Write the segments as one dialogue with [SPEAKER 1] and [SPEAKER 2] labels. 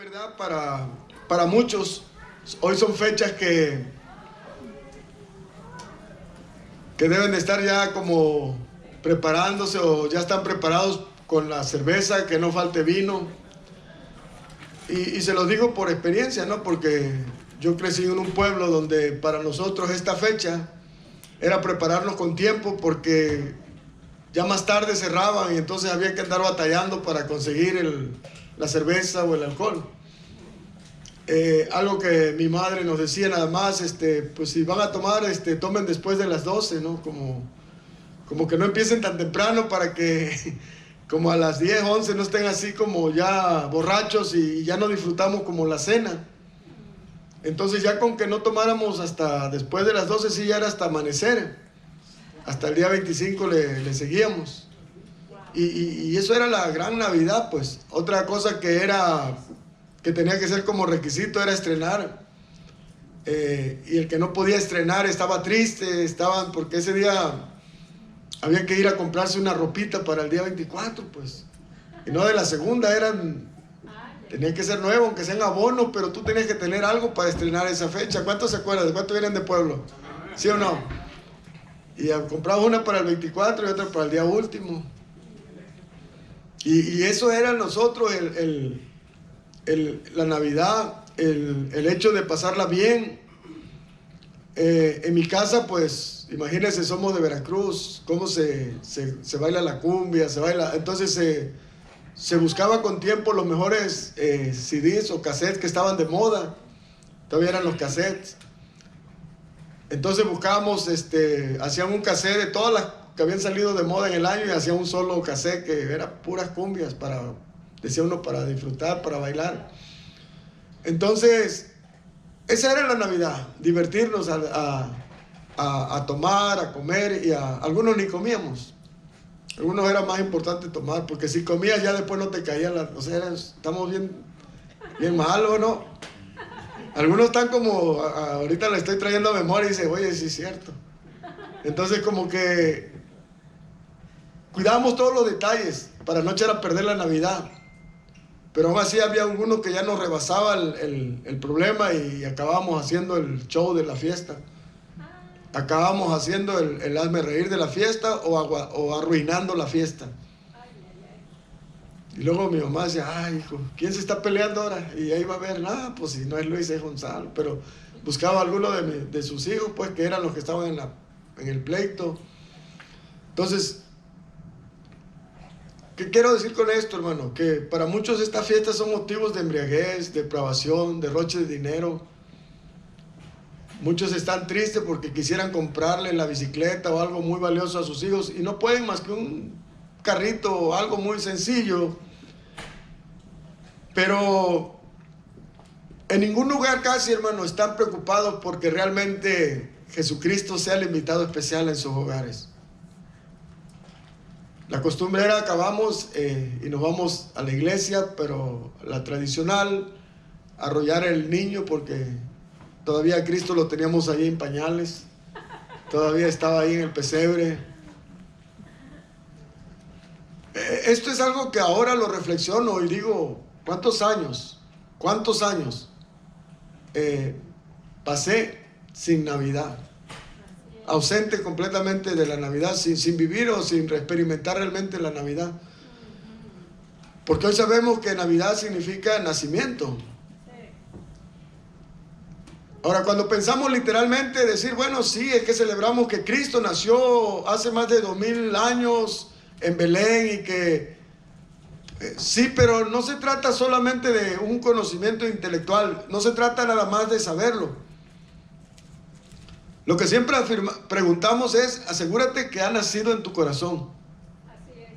[SPEAKER 1] verdad, para muchos, hoy son fechas que deben de estar ya como preparándose o ya están preparados con la cerveza, que no falte vino. Y se los digo por experiencia, ¿no? Porque yo crecí en un pueblo donde para nosotros esta fecha era prepararnos con tiempo, porque ya más tarde cerraban y entonces había que andar batallando para conseguir la cerveza o el alcohol. Algo que mi madre nos decía nada más, pues si van a tomar, tomen después de las 12, ¿no? Como que no empiecen tan temprano para que como a las 10, 11 no estén así como ya borrachos y ya no disfrutamos como la cena. Entonces ya con que no tomáramos hasta después de las 12, sí, ya era hasta amanecer. Hasta el día 25 le seguíamos. Y eso era la gran Navidad, pues. Otra cosa que tenía que ser como requisito era estrenar. Y el que no podía estrenar estaba triste, porque ese día había que ir a comprarse una ropita para el día 24, pues. Y no de la segunda, tenía que ser nuevo, aunque sea en abono, pero tú tenías que tener algo para estrenar esa fecha. ¿Cuántos se acuerdan? ¿De cuántos vienen de pueblo? ¿Sí o no? Y compraba una para el 24 y otra para el día último. Y eso era nosotros la Navidad, el hecho de pasarla bien. En mi casa, pues, imagínense, somos de Veracruz, cómo se baila la cumbia, se baila. Entonces se buscaba con tiempo los mejores CDs o cassettes que estaban de moda. Todavía eran los cassettes. Entonces buscábamos, hacían un cassette de todas las que habían salido de moda en el año y hacían un solo cassette que era puras cumbias decía uno, para disfrutar, para bailar. Entonces, esa era la Navidad, divertirnos a tomar, a comer, y algunos ni comíamos. Algunos era más importante tomar, porque si comías ya después no te caía o sea, estamos bien malos, ¿no? Algunos están como, ahorita le estoy trayendo a memoria y dice, oye, sí es cierto. Entonces como que cuidábamos todos los detalles para no echar a perder la Navidad. Pero aún así había algunos que ya nos rebasaba el problema y acabábamos haciendo el show de la fiesta. Acabábamos haciendo el hazme reír de la fiesta o arruinando la fiesta. Y luego mi mamá decía, ay, hijo, ¿quién se está peleando ahora? Y ahí va a ver, nada, pues si no es Luis, es Gonzalo. Pero buscaba a alguno de sus hijos, pues, que eran los que estaban en el pleito. Entonces, ¿qué quiero decir con esto, hermano? Que para muchos estas fiestas son motivos de embriaguez, depravación, derroche de dinero. Muchos están tristes porque quisieran comprarle la bicicleta o algo muy valioso a sus hijos y no pueden más que un carrito o algo muy sencillo. Pero en ningún lugar casi, hermano, están preocupados porque realmente Jesucristo sea el invitado especial en sus hogares. La costumbre era acabamos y nos vamos a la iglesia, pero la tradicional, arrollar el niño, porque todavía Cristo lo teníamos ahí en pañales, todavía estaba ahí en el pesebre. Esto es algo que ahora lo reflexiono y digo, ¿cuántos años pasé sin Navidad? Ausente completamente de la Navidad, sin vivir o sin experimentar realmente la Navidad. Porque hoy sabemos que Navidad significa nacimiento. Ahora, cuando pensamos literalmente decir, bueno, sí, es que celebramos que Cristo nació hace más de 2000 años en Belén y que sí, pero no se trata solamente de un conocimiento intelectual, no se trata nada más de saberlo. Lo que siempre preguntamos es, asegúrate que ha nacido en tu corazón.
[SPEAKER 2] Así es.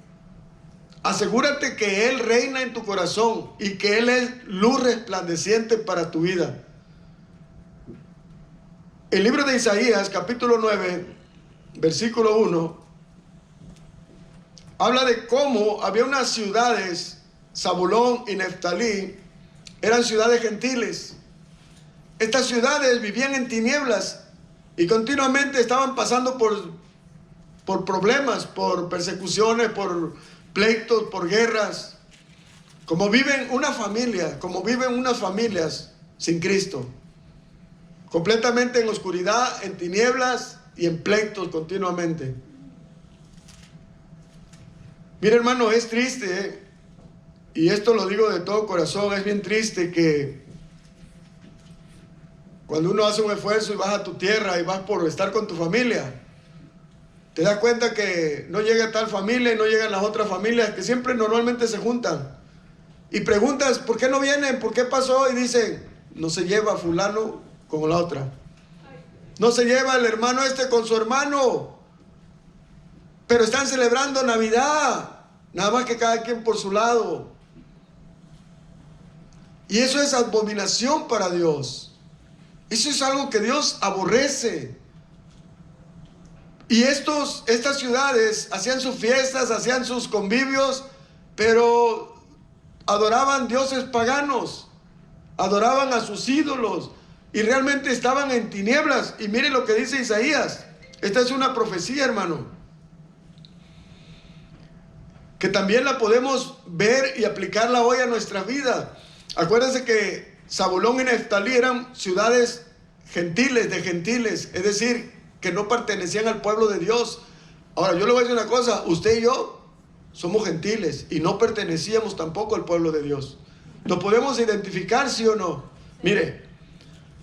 [SPEAKER 1] Asegúrate que Él reina en tu corazón y que Él es luz resplandeciente para tu vida. El libro de Isaías, capítulo 9, versículo 1, habla de cómo había unas ciudades, Zabulón y Neftalí, eran ciudades gentiles. Estas ciudades vivían en tinieblas y continuamente estaban pasando por problemas, por persecuciones, por pleitos, por guerras. como viven una familia, como viven unas familias sin Cristo, completamente en oscuridad, en tinieblas y en pleitos continuamente. Mira, hermano, es triste, y esto lo digo de todo corazón, es bien triste que cuando uno hace un esfuerzo y vas a tu tierra y vas por estar con tu familia, te das cuenta que no llega tal familia y no llegan las otras familias que siempre normalmente se juntan. Y preguntas, ¿por qué no vienen? ¿Por qué pasó? Y dicen, no se lleva fulano con la otra. No se lleva el hermano este con su hermano. Pero están celebrando Navidad. Nada más que cada quien por su lado. Y eso es abominación para Dios. Eso es algo que Dios aborrece. Y estas ciudades hacían sus fiestas, hacían sus convivios, pero adoraban dioses paganos, adoraban a sus ídolos y realmente estaban en tinieblas. Y mire lo que dice Isaías. Esta es una profecía, hermano, que también la podemos ver y aplicarla hoy a nuestra vida. Acuérdense que Zabulón y Neftalí eran ciudades gentiles, de gentiles, es decir, que no pertenecían al pueblo de Dios. Ahora, yo le voy a decir una cosa, usted y yo somos gentiles y no pertenecíamos tampoco al pueblo de Dios. ¿Nos podemos identificar, sí o no? Mire,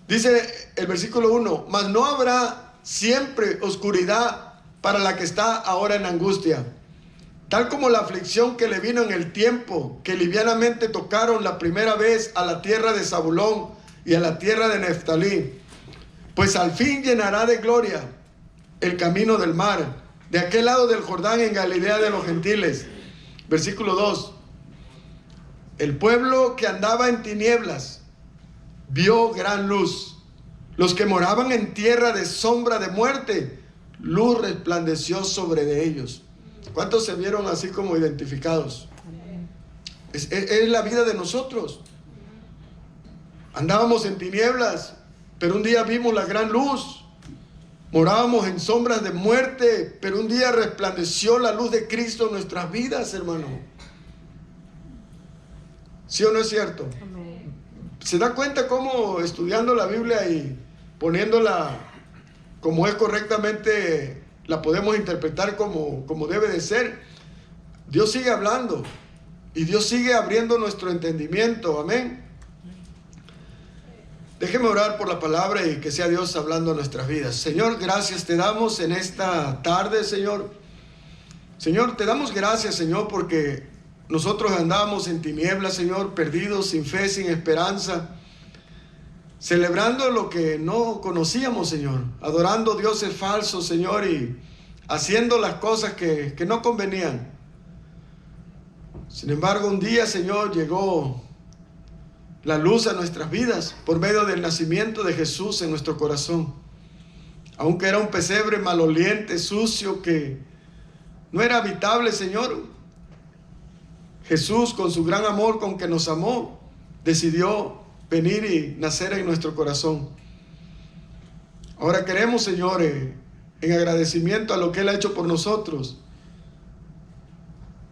[SPEAKER 1] dice el versículo 1, mas no habrá siempre oscuridad para la que está ahora en angustia, tal como la aflicción que le vino en el tiempo que livianamente tocaron la primera vez a la tierra de Zabulón y a la tierra de Neftalí. Pues al fin llenará de gloria el camino del mar, de aquel lado del Jordán en Galilea de los gentiles. Versículo 2. El pueblo que andaba en tinieblas vio gran luz. Los que moraban en tierra de sombra de muerte, luz resplandeció sobre de ellos. ¿Cuántos se vieron así como identificados? Es la vida de nosotros. Andábamos en tinieblas, pero un día vimos la gran luz. Morábamos en sombras de muerte, pero un día resplandeció la luz de Cristo en nuestras vidas, hermano. ¿Sí o no es cierto? Amén. ¿Se da cuenta cómo estudiando la Biblia y poniéndola como es correctamente, la podemos interpretar como debe de ser? Dios sigue hablando y Dios sigue abriendo nuestro entendimiento. Amén. Déjeme orar por la palabra y que sea Dios hablando a nuestras vidas. Señor, gracias te damos en esta tarde, Señor. Señor, te damos gracias, Señor, porque nosotros andábamos en tinieblas, Señor, perdidos, sin fe, sin esperanza, celebrando lo que no conocíamos, Señor, adorando dioses falsos, Señor, y haciendo las cosas que no convenían. Sin embargo, un día, Señor, llegó la luz a nuestras vidas por medio del nacimiento de Jesús en nuestro corazón. Aunque era un pesebre maloliente, sucio, que no era habitable, Señor, Jesús, con su gran amor con que nos amó, decidió venir y nacer en nuestro corazón. Ahora queremos, Señor, en agradecimiento a lo que Él ha hecho por nosotros,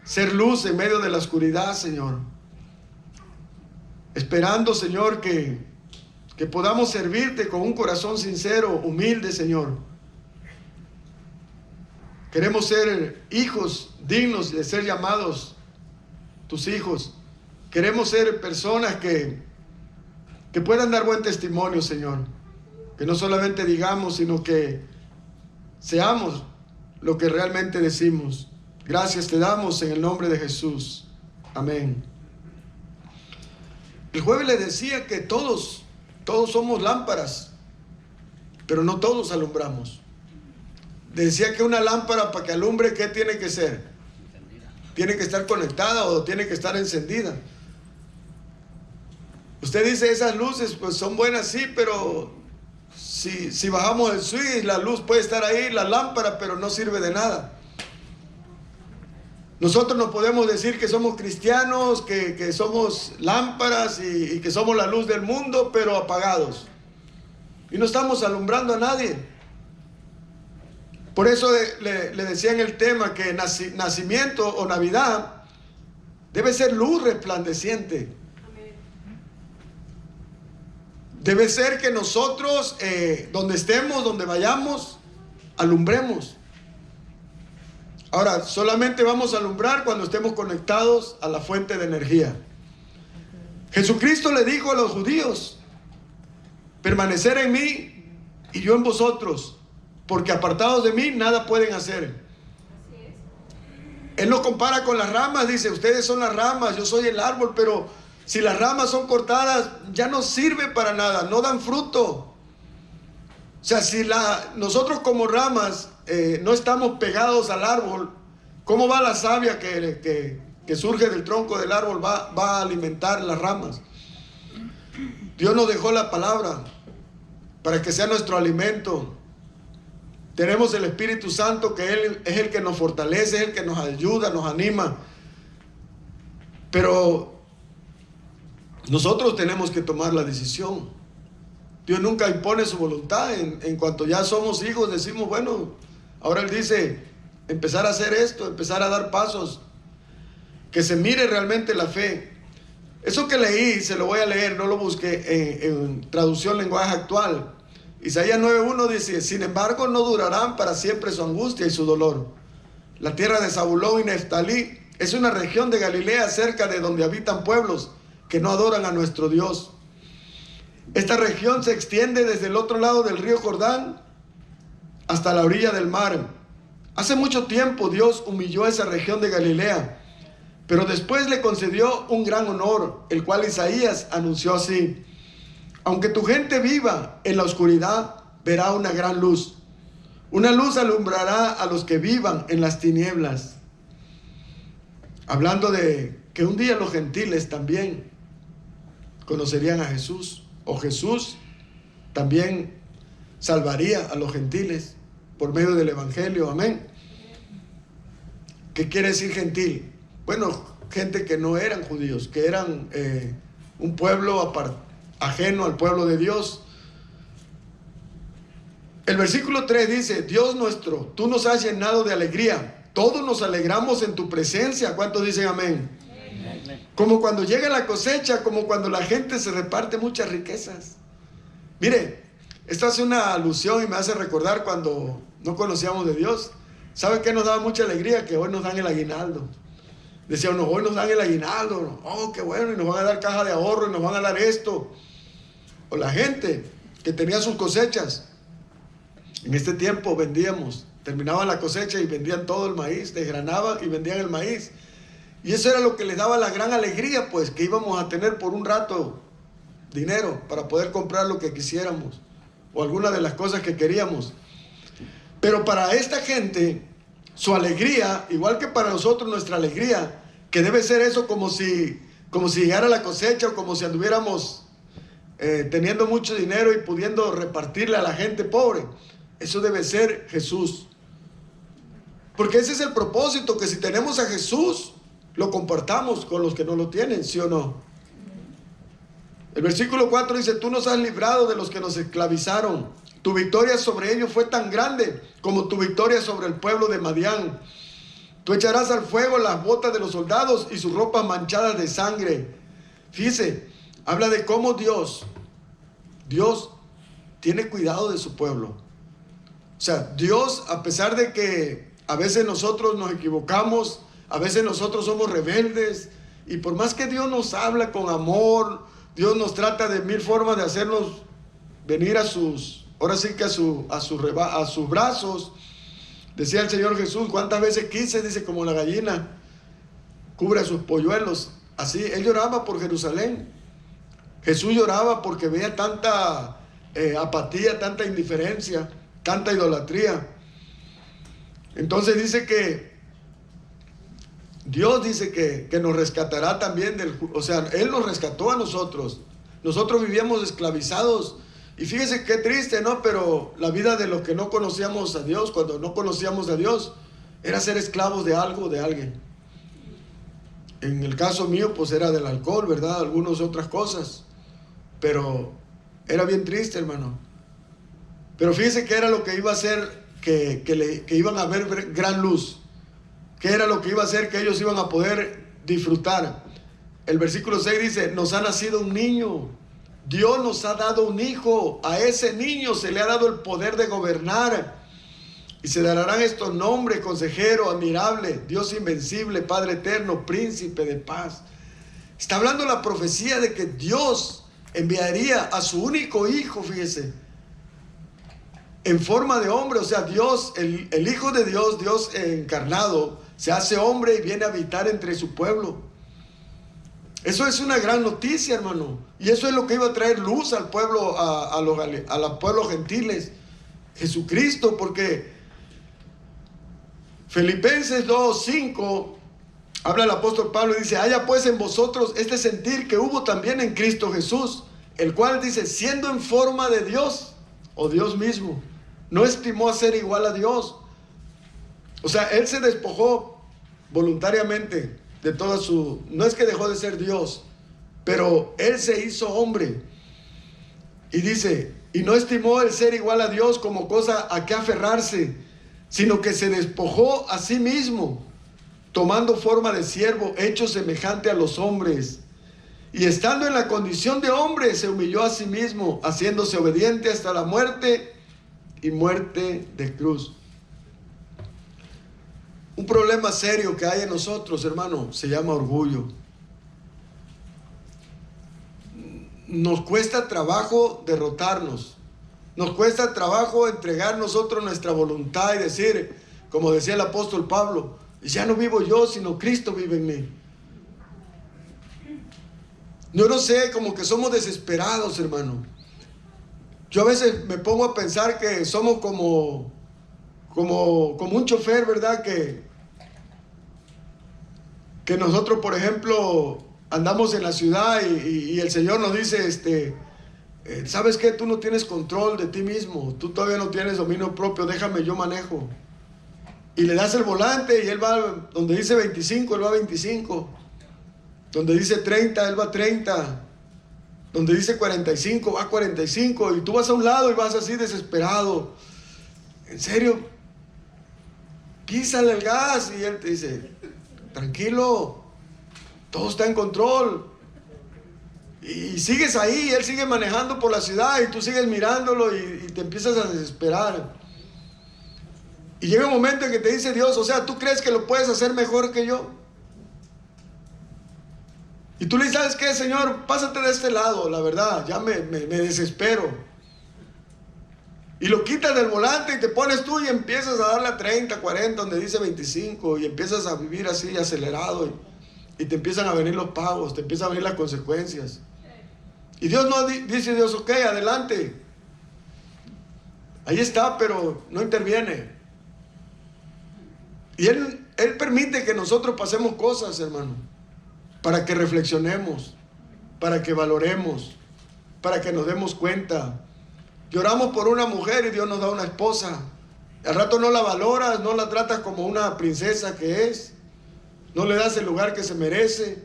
[SPEAKER 1] ser luz en medio de la oscuridad, Señor. Esperando, Señor, que podamos servirte con un corazón sincero, humilde, Señor. Queremos ser hijos dignos de ser llamados tus hijos. Queremos ser personas que puedan dar buen testimonio, Señor. Que no solamente digamos, sino que seamos lo que realmente decimos. Gracias te damos en el nombre de Jesús. Amén. El jueves le decía que todos somos lámparas, pero no todos alumbramos. Decía que una lámpara, para que alumbre, ¿qué tiene que ser? Tiene que estar conectada o tiene que estar encendida. Usted dice, esas luces pues son buenas, sí, pero si bajamos el switch, la luz puede estar ahí, la lámpara, pero no sirve de nada. Nosotros nos podemos decir que somos cristianos, que somos lámparas y que somos la luz del mundo, pero apagados. Y no estamos alumbrando a nadie. Por eso le decía en el tema que nacimiento o Navidad Debe ser luz resplandeciente. Debe ser que nosotros, donde estemos, donde vayamos, alumbremos. Ahora, solamente vamos a alumbrar cuando estemos conectados a la fuente de energía. Jesucristo le dijo a los judíos: permanecer en mí y yo en vosotros, porque apartados de mí nada pueden hacer. Él lo compara con las ramas, dice: ustedes son las ramas, yo soy el árbol, pero si las ramas son cortadas, ya no sirve para nada, no dan fruto. O sea, si nosotros como ramas no estamos pegados al árbol, ¿cómo va la savia que surge del tronco del árbol? Va a alimentar las ramas. Dios nos dejó la palabra para que sea nuestro alimento. Tenemos el Espíritu Santo, que Él es el que nos fortalece, es el que nos ayuda, nos anima. Pero nosotros tenemos que tomar la decisión. Dios nunca impone su voluntad. En cuanto ya somos hijos, decimos: bueno, ahora Él dice, empezar a hacer esto, empezar a dar pasos, que se mire realmente la fe. Eso que leí, se lo voy a leer, no lo busqué en traducción lenguaje actual. Isaías 9:1 dice: sin embargo no durarán para siempre su angustia y su dolor. La tierra de Zabulón y Neftalí es una región de Galilea, cerca de donde habitan pueblos que no adoran a nuestro Dios. Esta región se extiende desde el otro lado del río Jordán hasta la orilla del mar. Hace mucho tiempo Dios humilló esa región de Galilea, pero después le concedió un gran honor, el cual Isaías anunció así: aunque tu gente viva en la oscuridad, verá una gran luz. Una luz alumbrará a los que vivan en las tinieblas. Hablando de que un día los gentiles también conocerían a Jesús, o Jesús también salvaría a los gentiles por medio del Evangelio. Amén. ¿Qué quiere decir gentil? Bueno, gente que no eran judíos, que eran un pueblo ajeno al pueblo de Dios. El versículo 3 dice: Dios nuestro, tú nos has llenado de alegría, todos nos alegramos en tu presencia. ¿Cuántos dicen amén? Amén. Como cuando llega la cosecha, como cuando la gente se reparte muchas riquezas. Mire, esto hace una alusión y me hace recordar cuando no conocíamos de Dios. ¿Sabe qué nos daba mucha alegría? Que hoy nos dan el aguinaldo. Decía uno: hoy nos dan el aguinaldo, oh, qué bueno, y nos van a dar caja de ahorro, y nos van a dar esto. O la gente que tenía sus cosechas. En este tiempo vendíamos, terminaban la cosecha y vendían todo el maíz, desgranaban y vendían el maíz. Y eso era lo que les daba la gran alegría, pues, que íbamos a tener por un rato dinero para poder comprar lo que quisiéramos, o alguna de las cosas que queríamos. Pero para esta gente, su alegría, igual que para nosotros nuestra alegría, que debe ser eso como si llegara la cosecha, o como si anduviéramos teniendo mucho dinero y pudiendo repartirle a la gente pobre. Eso debe ser Jesús. Porque ese es el propósito, que si tenemos a Jesús, lo compartamos con los que no lo tienen, ¿sí o no? El versículo 4 dice: tú nos has librado de los que nos esclavizaron. Tu victoria sobre ellos fue tan grande como tu victoria sobre el pueblo de Madián. Tú echarás al fuego las botas de los soldados y sus ropas manchadas de sangre. Fíjese, habla de cómo Dios tiene cuidado de su pueblo. O sea, Dios, a pesar de que a veces nosotros nos equivocamos, a veces nosotros somos rebeldes, y por más que Dios nos habla con amor, Dios nos trata de mil formas de hacernos venir a sus brazos. Decía el Señor Jesús: cuántas veces quise, dice, como la gallina cubre a sus polluelos. Así, Él lloraba por Jerusalén. Jesús lloraba porque veía tanta apatía, tanta indiferencia, tanta idolatría. Entonces dice que Dios dice que nos rescatará también o sea, Él nos rescató a nosotros. Nosotros vivíamos esclavizados. Y fíjese qué triste, ¿no? Pero la vida de los que no conocíamos a Dios, cuando no conocíamos a Dios, era ser esclavos de algo, de alguien. En el caso mío, pues era del alcohol, ¿verdad? Algunas otras cosas. Pero era bien triste, hermano. Pero fíjese que era lo que iba a hacer que iban a ver gran luz. Que era lo que iba a hacer que ellos iban a poder disfrutar. El versículo 6 dice, nos ha nacido un niño, Dios nos ha dado un hijo, a ese niño se le ha dado el poder de gobernar, y se darán estos nombres: consejero, admirable, Dios invencible, Padre eterno, príncipe de paz. Está hablando la profecía de que Dios enviaría a su único hijo, fíjese, en forma de hombre. O sea, Dios, el Hijo de Dios, Dios encarnado, se hace hombre y viene a habitar entre su pueblo. Eso es una gran noticia, hermano. Y eso es lo que iba a traer luz al pueblo, a los pueblos gentiles. Jesucristo, porque Filipenses 2:5 habla el apóstol Pablo y dice: haya pues en vosotros este sentir que hubo también en Cristo Jesús, el cual dice, siendo en forma de Dios, o Dios mismo, no estimó a ser igual a Dios. O sea, Él se despojó voluntariamente de toda su... No es que dejó de ser Dios, pero Él se hizo hombre. Y dice, y no estimó el ser igual a Dios como cosa a que aferrarse, sino que se despojó a sí mismo, tomando forma de siervo, hecho semejante a los hombres. Y estando en la condición de hombre, se humilló a sí mismo, haciéndose obediente hasta la muerte y muerte de cruz. Un problema serio que hay en nosotros, hermano, se llama orgullo. Nos cuesta trabajo derrotarnos. Nos cuesta trabajo entregar nosotros nuestra voluntad y decir, como decía el apóstol Pablo, ya no vivo yo, sino Cristo vive en mí. Yo no sé, como que somos desesperados, hermano. Yo a veces me pongo a pensar que somos como un chofer, ¿verdad? Que nosotros, por ejemplo, andamos en la ciudad y el Señor nos dice, ¿sabes qué? Tú no tienes control de ti mismo, tú todavía no tienes dominio propio, déjame, yo manejo. Y le das el volante y Él va, donde dice 25, Él va 25. Donde dice 30, Él va 30. Donde dice 45, va 45. Y tú vas a un lado y vas así desesperado. En serio, písale el gas. Y Él te dice, tranquilo, todo está en control. Y sigues ahí, Él sigue manejando por la ciudad y tú sigues mirándolo y te empiezas a desesperar. Y llega un momento en que te dice Dios, o sea, ¿tú crees que lo puedes hacer mejor que yo? Y tú le dices, ¿sabes qué, Señor? Pásate de este lado, la verdad, ya me desespero. Y lo quitas del volante y te pones tú y empiezas a darle a 30, 40, donde dice 25, y empiezas a vivir así acelerado. Y te empiezan a venir los pagos, te empiezan a venir las consecuencias. Y Dios no dice, Dios, ok, adelante. Ahí está, pero no interviene. Y Él permite que nosotros pasemos cosas, hermano, para que reflexionemos, para que valoremos, para que nos demos cuenta. Lloramos por una mujer y Dios nos da una esposa. Al rato no la valoras, no la tratas como una princesa que es, no le das el lugar que se merece.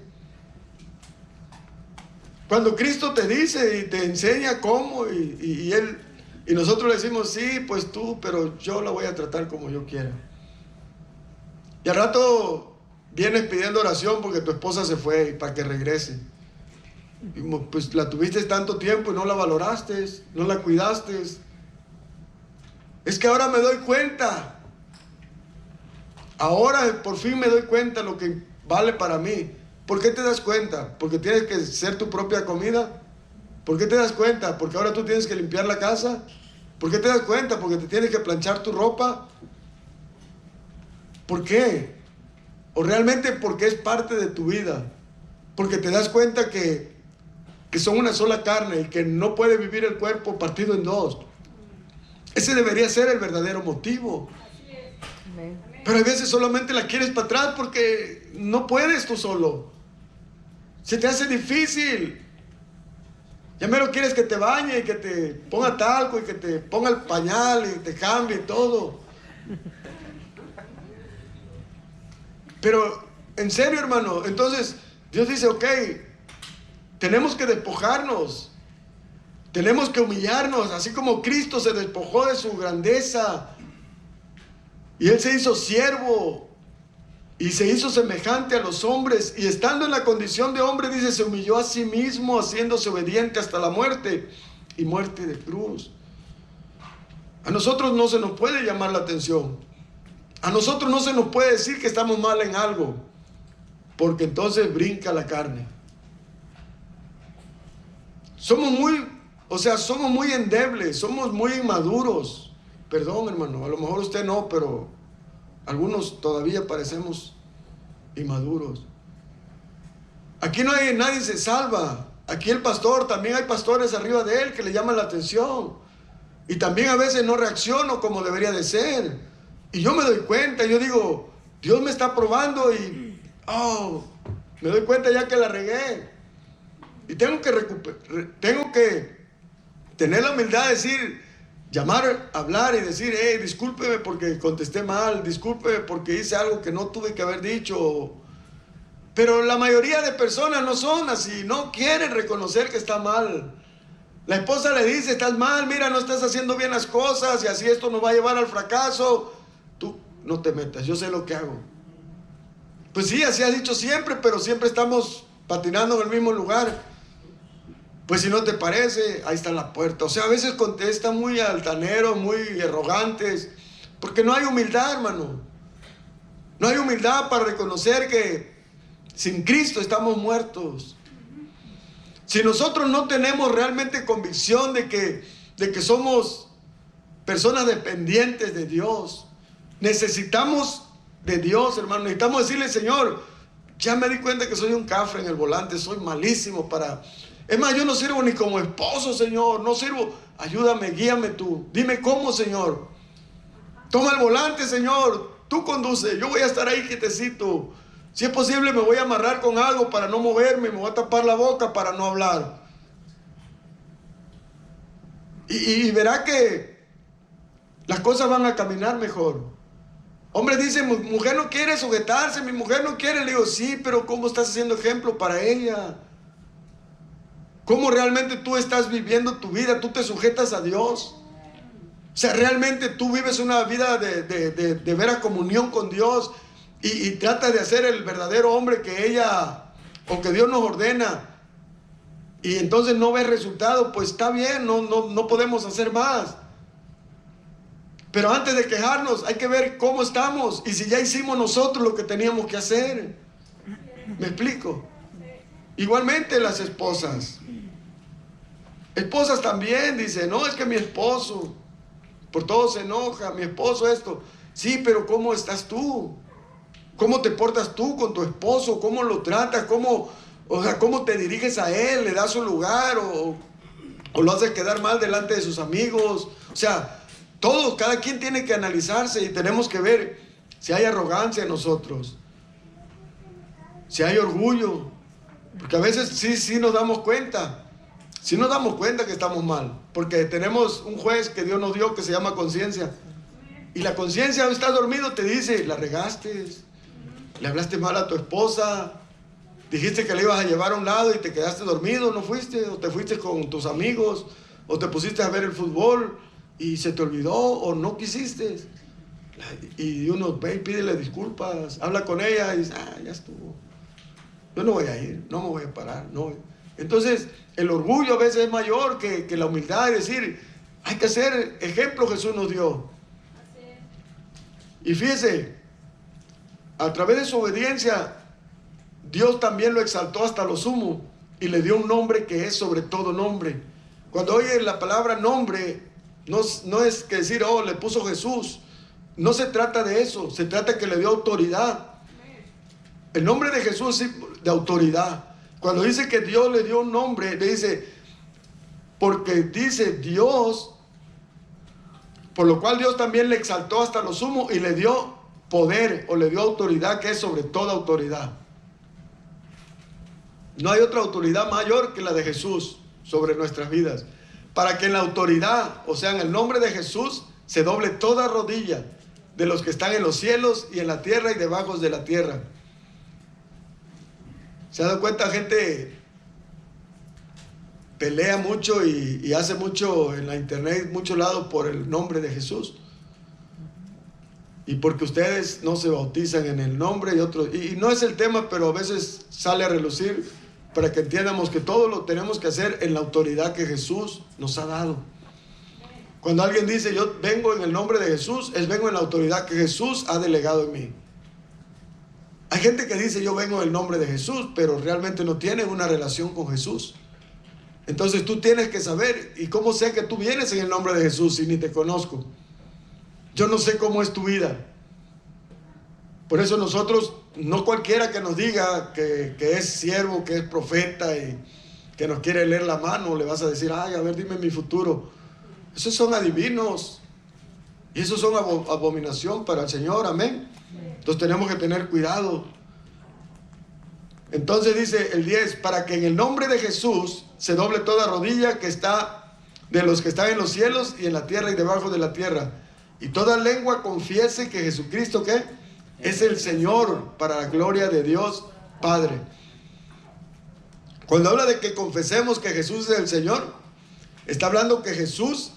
[SPEAKER 1] Cuando Cristo te dice y te enseña cómo y nosotros le decimos, sí, pues tú, pero yo la voy a tratar como yo quiera. Y al rato vienes pidiendo oración porque tu esposa se fue y para que regrese. Y pues la tuviste tanto tiempo y no la valoraste, no la cuidaste. Es que ahora me doy cuenta. Ahora por fin me doy cuenta lo que vale para mí. ¿Por qué te das cuenta? ¿Porque tienes que ser tu propia comida? ¿Por qué te das cuenta? ¿Porque ahora tú tienes que limpiar la casa? ¿Por qué te das cuenta? ¿Porque te tienes que planchar tu ropa? ¿Por qué? O realmente porque es parte de tu vida. Porque te das cuenta que son una sola carne y que no puede vivir el cuerpo partido en dos. Ese debería ser el verdadero motivo. Pero a veces solamente la quieres para atrás porque no puedes tú solo. Se te hace difícil. Ya mero quieres que te bañe y que te ponga talco y que te ponga el pañal y te cambie todo. Pero, en serio, hermano, entonces Dios dice, ok, tenemos que despojarnos, tenemos que humillarnos, así como Cristo se despojó de su grandeza y Él se hizo siervo Y se hizo semejante a los hombres, y estando en la condición de hombre, dice, se humilló a sí mismo, haciéndose obediente hasta la muerte, y muerte de cruz. A nosotros no se nos puede llamar la atención. A nosotros no se nos puede decir que estamos mal en algo, porque entonces brinca la carne. Somos muy endebles, somos muy inmaduros. Perdón, hermano, a lo mejor usted no, pero algunos todavía parecemos inmaduros. Aquí nadie se salva. Aquí el pastor, también hay pastores arriba de él que le llaman la atención. Y también a veces no reacciono como debería de ser. Y yo me doy cuenta, yo digo, Dios me está probando y me doy cuenta ya que la regué. Y tengo que tener la humildad de decir, llamar, hablar y decir, discúlpeme porque contesté mal, discúlpeme porque hice algo que no tuve que haber dicho. Pero la mayoría de personas no son así, no quieren reconocer que está mal. La esposa le dice, estás mal, mira, no estás haciendo bien las cosas y así esto nos va a llevar al fracaso. Tú no te metas, yo sé lo que hago. Pues sí, así has dicho siempre, pero siempre estamos patinando en el mismo lugar. Pues si no te parece, ahí está la puerta. O sea, a veces contestan muy altaneros, muy arrogantes, porque no hay humildad, hermano. No hay humildad para reconocer que sin Cristo estamos muertos. Si nosotros no tenemos realmente convicción de que somos personas dependientes de Dios, necesitamos de Dios, hermano. Necesitamos decirle, Señor, ya me di cuenta que soy un cafre en el volante, soy malísimo para... Es más, yo no sirvo ni como esposo, Señor, no sirvo. Ayúdame, guíame tú. Dime cómo, Señor. Toma el volante, Señor. Tú conduce, yo voy a estar ahí quietecito. Si es posible, me voy a amarrar con algo para no moverme, me voy a tapar la boca para no hablar. Y verá que las cosas van a caminar mejor. Hombre dice, mujer no quiere sujetarse, mi mujer no quiere. Le digo, sí, pero ¿cómo estás haciendo ejemplo para ella? ¿Cómo realmente tú estás viviendo tu vida? ¿Tú te sujetas a Dios? O sea, realmente tú vives una vida de vera comunión con Dios y tratas de hacer el verdadero hombre que ella o que Dios nos ordena. Y entonces no ves resultado, pues está bien, no podemos hacer más. Pero antes de quejarnos hay que ver cómo estamos y si ya hicimos nosotros lo que teníamos que hacer. ¿Me explico? Igualmente las esposas. Esposas también dicen, no, es que mi esposo por todo se enoja, mi esposo esto. Sí, pero ¿cómo estás tú? ¿Cómo te portas tú con tu esposo? ¿Cómo lo tratas? ¿Cómo te diriges a él? ¿Le das su lugar? ¿O lo haces quedar mal delante de sus amigos? O sea, todos, cada quien tiene que analizarse y tenemos que ver si hay arrogancia en nosotros, si hay orgullo, porque a veces sí nos damos cuenta. Si nos damos cuenta que estamos mal, porque tenemos un juez que Dios nos dio que se llama conciencia. Y la conciencia, estás dormido, te dice, la regaste, le hablaste mal a tu esposa, dijiste que le ibas a llevar a un lado y te quedaste dormido, no fuiste, o te fuiste con tus amigos, o te pusiste a ver el fútbol y se te olvidó, o no quisiste. Y uno ve y pídele disculpas, habla con ella y dice, ya estuvo. Yo no voy a ir, no me voy a parar, no. Entonces, el orgullo a veces es mayor que la humildad, es decir, hay que hacer ejemplo. Jesús nos dio. Y fíjese, a través de su obediencia, Dios también lo exaltó hasta lo sumo y le dio un nombre que es sobre todo nombre. Cuando oye la palabra nombre, no es que decir, le puso Jesús. No se trata de eso, se trata que le dio autoridad. El nombre de Jesús es de autoridad. Cuando dice que Dios le dio un nombre, le dice, porque dice Dios, por lo cual Dios también le exaltó hasta lo sumo y le dio poder o le dio autoridad que es sobre toda autoridad. No hay otra autoridad mayor que la de Jesús sobre nuestras vidas. Para que en la autoridad, o sea, en el nombre de Jesús, se doble toda rodilla de los que están en los cielos y en la tierra y debajo de la tierra. ¿Se ha dado cuenta? Gente pelea mucho y hace mucho en la internet, mucho lado por el nombre de Jesús. y porque ustedes no se bautizan en el nombre y otros, y no es el tema, pero a veces sale a relucir para que entiendamos que todo lo tenemos que hacer en la autoridad que Jesús nos ha dado. Cuando alguien dice yo vengo en el nombre de Jesús, es vengo en la autoridad que Jesús ha delegado en mí. Hay gente que dice yo vengo en el nombre de Jesús, pero realmente no tienen una relación con Jesús. Entonces tú tienes que saber, ¿y cómo sé que tú vienes en el nombre de Jesús si ni te conozco? Yo no sé cómo es tu vida. Por eso nosotros, no cualquiera que nos diga que es siervo, que es profeta y que nos quiere leer la mano, le vas a decir, ay, a ver, dime mi futuro. Esos son adivinos y esos son abominación para el Señor, amén. Entonces tenemos que tener cuidado. Entonces dice el 10, para que en el nombre de Jesús se doble toda rodilla que está de los que están en los cielos y en la tierra y debajo de la tierra, y toda lengua confiese que Jesucristo, ¿qué? Es el Señor, para la gloria de Dios Padre. Cuando habla de que confesemos que Jesús es el Señor, está hablando que Jesús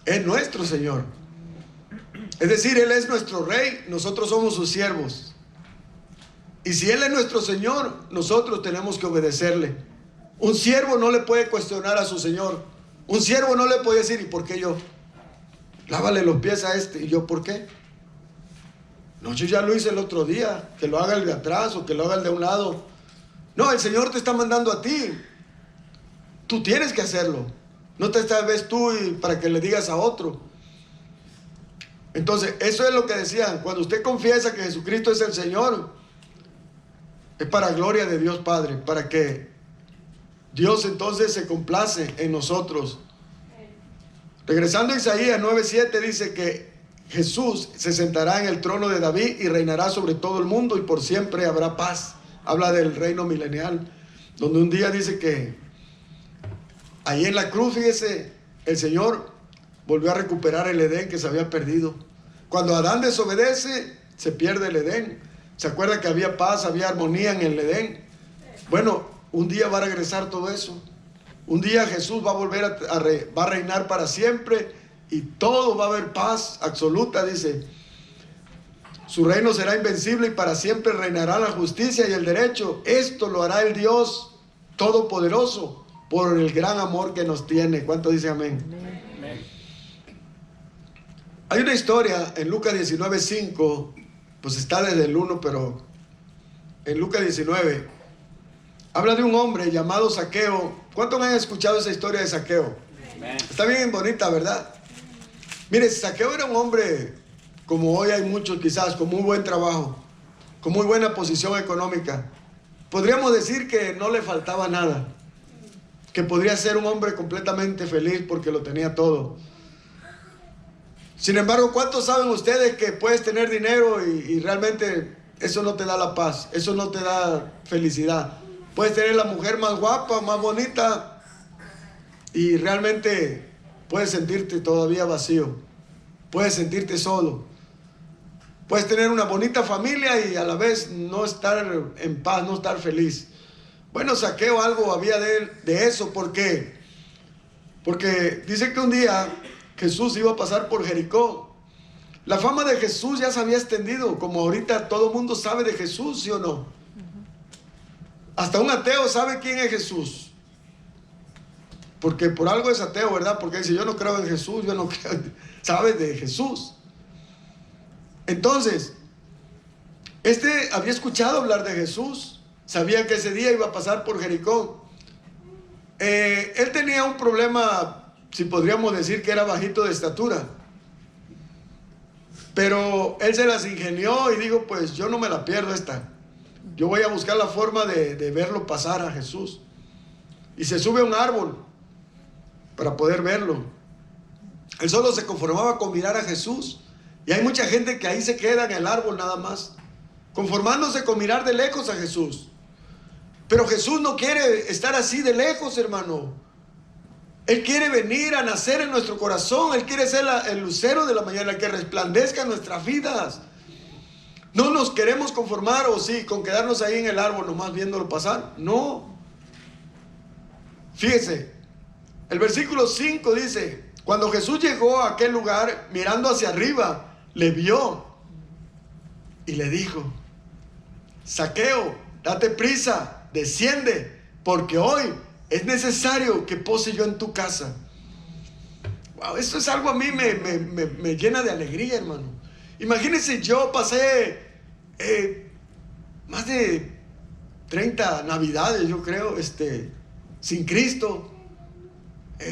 [SPEAKER 1] es nuestro Señor. Es decir, Él es nuestro Rey, nosotros somos sus siervos. Y si Él es nuestro Señor, nosotros tenemos que obedecerle. Un siervo no le puede cuestionar a su Señor. Un siervo no le puede decir, ¿y por qué yo? Lávale los pies a este. ¿Y yo por qué? No, yo ya lo hice el otro día. Que lo haga el de atrás o que lo haga el de un lado. No, el Señor te está mandando a ti. Tú tienes que hacerlo. No te ves tú para que le digas a otro. Entonces, eso es lo que decían. Cuando usted confiesa que Jesucristo es el Señor, es para gloria de Dios Padre, para que Dios entonces se complace en nosotros. Regresando a Isaías 9:7 dice que Jesús se sentará en el trono de David y reinará sobre todo el mundo y por siempre habrá paz. Habla del reino milenial, donde un día dice que ahí en la cruz, fíjese, el Señor volvió a recuperar el Edén que se había perdido. Cuando Adán desobedece, se pierde el Edén. ¿Se acuerda que había paz, había armonía en el Edén? Bueno, un día va a regresar todo eso. Un día Jesús va a volver va a reinar para siempre y todo va a haber paz absoluta, dice. Su reino será invencible y para siempre reinará la justicia y el derecho. Esto lo hará el Dios Todopoderoso por el gran amor que nos tiene. ¿Cuánto dice amén? Amén. Hay una historia en Lucas 19:5, pues está desde el 1, pero en Lucas 19 habla de un hombre llamado Zaqueo. ¿Cuántos han escuchado esa historia de Zaqueo? Amén. Está bien bonita, ¿verdad? Mire, Zaqueo era un hombre, como hoy hay muchos quizás, con muy buen trabajo, con muy buena posición económica. Podríamos decir que no le faltaba nada, que podría ser un hombre completamente feliz porque lo tenía todo. Sin embargo, ¿cuántos saben ustedes que puedes tener dinero y realmente eso no te da la paz? Eso no te da felicidad. Puedes tener la mujer más guapa, más bonita y realmente puedes sentirte todavía vacío. Puedes sentirte solo. Puedes tener una bonita familia y a la vez no estar en paz, no estar feliz. Bueno, Zaqueo algo había de eso. ¿Por qué? Porque dice que un día Jesús iba a pasar por Jericó. La fama de Jesús ya se había extendido, como ahorita todo el mundo sabe de Jesús, ¿sí o no? Hasta un ateo sabe quién es Jesús. Porque por algo es ateo, ¿verdad? Porque dice, yo no creo en Jesús, yo no creo, sabe de Jesús. Entonces, este había escuchado hablar de Jesús, sabía que ese día iba a pasar por Jericó. Él tenía un problema, si podríamos decir que era bajito de estatura, pero él se las ingenió y dijo, pues yo no me la pierdo esta. Yo voy a buscar la forma de verlo pasar a Jesús. Y se sube a un árbol para poder verlo. Él solo se conformaba con mirar a Jesús. Y hay mucha gente que ahí se queda en el árbol nada más, conformándose con mirar de lejos a Jesús. Pero Jesús no quiere estar así de lejos, hermano. Él quiere venir a nacer en nuestro corazón. Él quiere ser el lucero de la mañana, el que resplandezca en nuestras vidas. No nos queremos conformar, o sí, con quedarnos ahí en el árbol nomás viéndolo pasar. No. Fíjese, el versículo 5 dice, cuando Jesús llegó a aquel lugar, mirando hacia arriba, le vio y le dijo: Zaqueo, date prisa, desciende, porque hoy es necesario que pose yo en tu casa. Wow, esto es algo a mí me llena de alegría, hermano. Imagínense, yo pasé más de 30 navidades, yo creo, sin Cristo,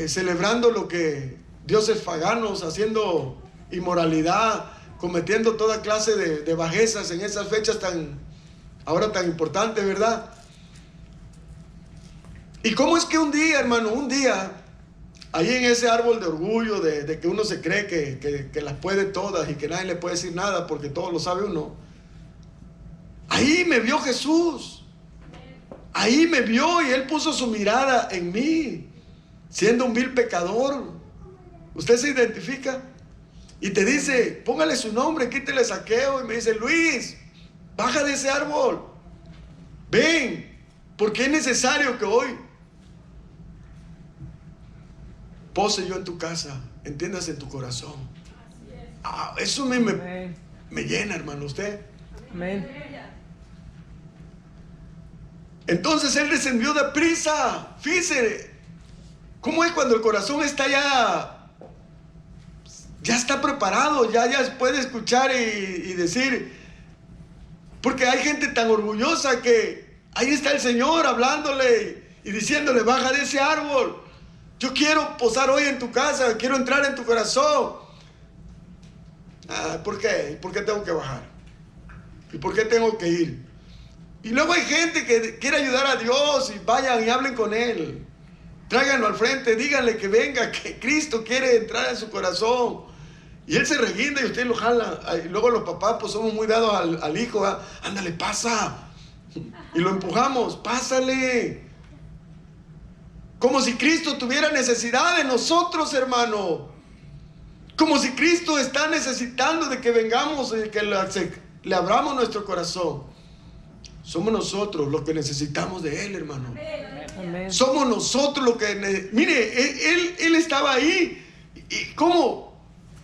[SPEAKER 1] celebrando lo que dioses paganos, haciendo inmoralidad, cometiendo toda clase de bajezas en esas fechas ahora tan importantes, ¿verdad? ¿Y cómo es que un día, hermano, ahí en ese árbol de orgullo, de que uno se cree que las puede todas y que nadie le puede decir nada porque todo lo sabe uno, ahí me vio Jesús, ahí me vio y Él puso su mirada en mí, siendo un vil pecador? ¿Usted se identifica? Y te dice: póngale su nombre, quítele Zaqueo. Y me dice: Luis, baja de ese árbol, ven, porque es necesario que hoy pose yo en tu casa, entiendas, en tu corazón. Eso me llena, hermano, usted.
[SPEAKER 2] Amén.
[SPEAKER 1] Entonces Él descendió de prisa. Fíjese cómo es cuando el corazón está ya está preparado, ya puede escuchar y decir. Porque hay gente tan orgullosa que ahí está el Señor hablándole y diciéndole: baja de ese árbol, yo quiero posar hoy en tu casa, quiero entrar en tu corazón. ¿Por qué? ¿Por qué tengo que bajar? ¿Y por qué tengo que ir? Y luego hay gente que quiere ayudar a Dios, y vayan y hablen con Él, tráiganlo al frente, díganle que venga, que Cristo quiere entrar en su corazón. Y Él se reguinda y usted lo jala. Y luego los papás pues somos muy dados al hijo, ¿verdad? Ándale, pasa. Y lo empujamos: pásale. Como si Cristo tuviera necesidad de nosotros, hermano. Como si Cristo está necesitando de que vengamos y que le abramos nuestro corazón. Somos nosotros los que necesitamos de Él, hermano.
[SPEAKER 2] Amén.
[SPEAKER 1] Somos nosotros los que... Mire, él estaba ahí. ¿Y cómo?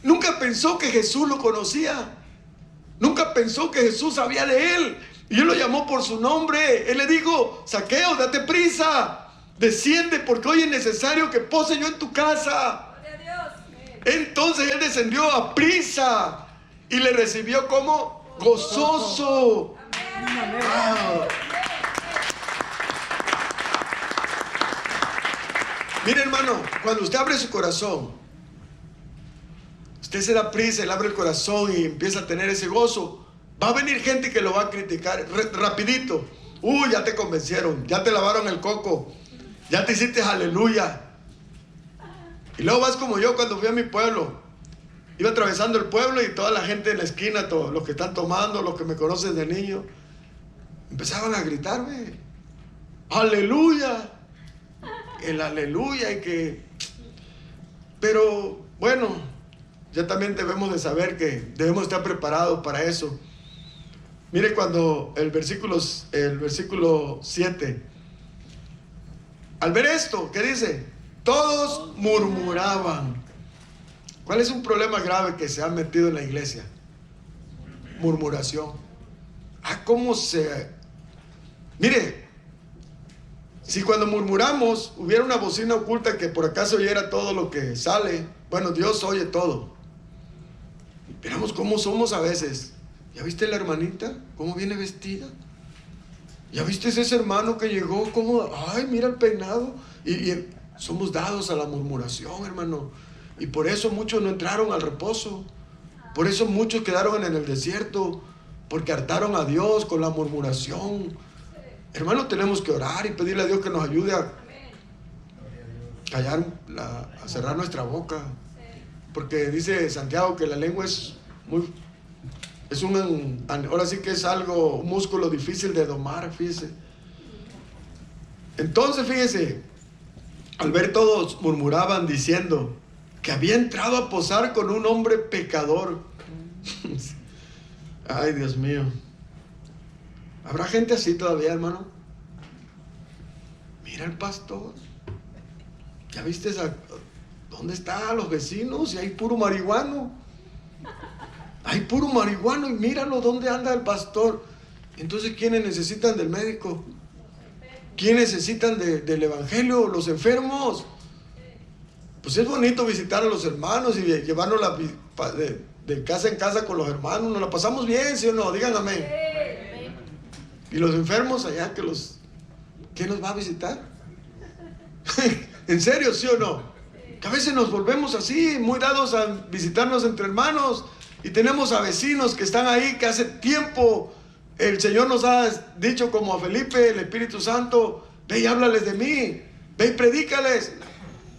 [SPEAKER 1] Nunca pensó que Jesús lo conocía. Nunca pensó que Jesús sabía de él. Y Él lo llamó por su nombre. Él le dijo: Zaqueo, date prisa, desciende, porque hoy es necesario que pose yo en tu casa. Entonces Él descendió a prisa y le recibió como gozoso. Wow. Mire, hermano, cuando usted abre su corazón, usted se da prisa, Él abre el corazón y empieza a tener ese gozo. Va a venir gente que lo va a criticar rapidito. Ya te convencieron, ya te lavaron el coco, ya te hiciste aleluya. Y luego vas como yo cuando fui a mi pueblo. Iba atravesando el pueblo y toda la gente en la esquina, todos los que están tomando, los que me conocen de niño, empezaban a gritarme: aleluya, el aleluya. Pero bueno, ya también debemos de saber que debemos estar preparados para eso. Mire, cuando el versículo 7, al ver esto, ¿qué dice? Todos murmuraban. ¿Cuál es un problema grave que se ha metido en la iglesia? Murmuración. Mire, si cuando murmuramos hubiera una bocina oculta que por acaso oyera todo lo que sale, bueno, Dios oye todo. Miramos cómo somos a veces. ¿Ya viste la hermanita? ¿Cómo viene vestida? ¿Ya viste ese hermano que llegó? ¿Cómo? ¡Ay, mira el peinado! Y somos dados a la murmuración, hermano. Y por eso muchos no entraron al reposo. Por eso muchos quedaron en el desierto, porque hartaron a Dios con la murmuración. Hermano, tenemos que orar y pedirle a Dios que nos ayude a callar, a cerrar nuestra boca. Porque dice Santiago que la lengua ahora sí que es un músculo difícil de domar, fíjese. Entonces, fíjese, al ver todos murmuraban diciendo que había entrado a posar con un hombre pecador. Ay, Dios mío. ¿Habrá gente así todavía, hermano? Mira el pastor. ¿Ya viste dónde están los vecinos? Y hay puro marihuano. hay puro marihuano y míralo dónde anda el pastor. Entonces, ¿quiénes necesitan del médico? ¿Quiénes necesitan del evangelio? Los enfermos. Pues es bonito visitar a los hermanos y llevarnos de casa en casa con los hermanos. Nos la pasamos bien, ¿sí o no? Digan amén. Y los enfermos allá, ¿quién nos va a visitar? ¿En serio, sí o no? Que a veces nos volvemos así, muy dados a visitarnos entre hermanos, y tenemos a vecinos que están ahí, que hace tiempo el Señor nos ha dicho, como a Felipe, el Espíritu Santo: ve y háblales de mí, ve y predícales.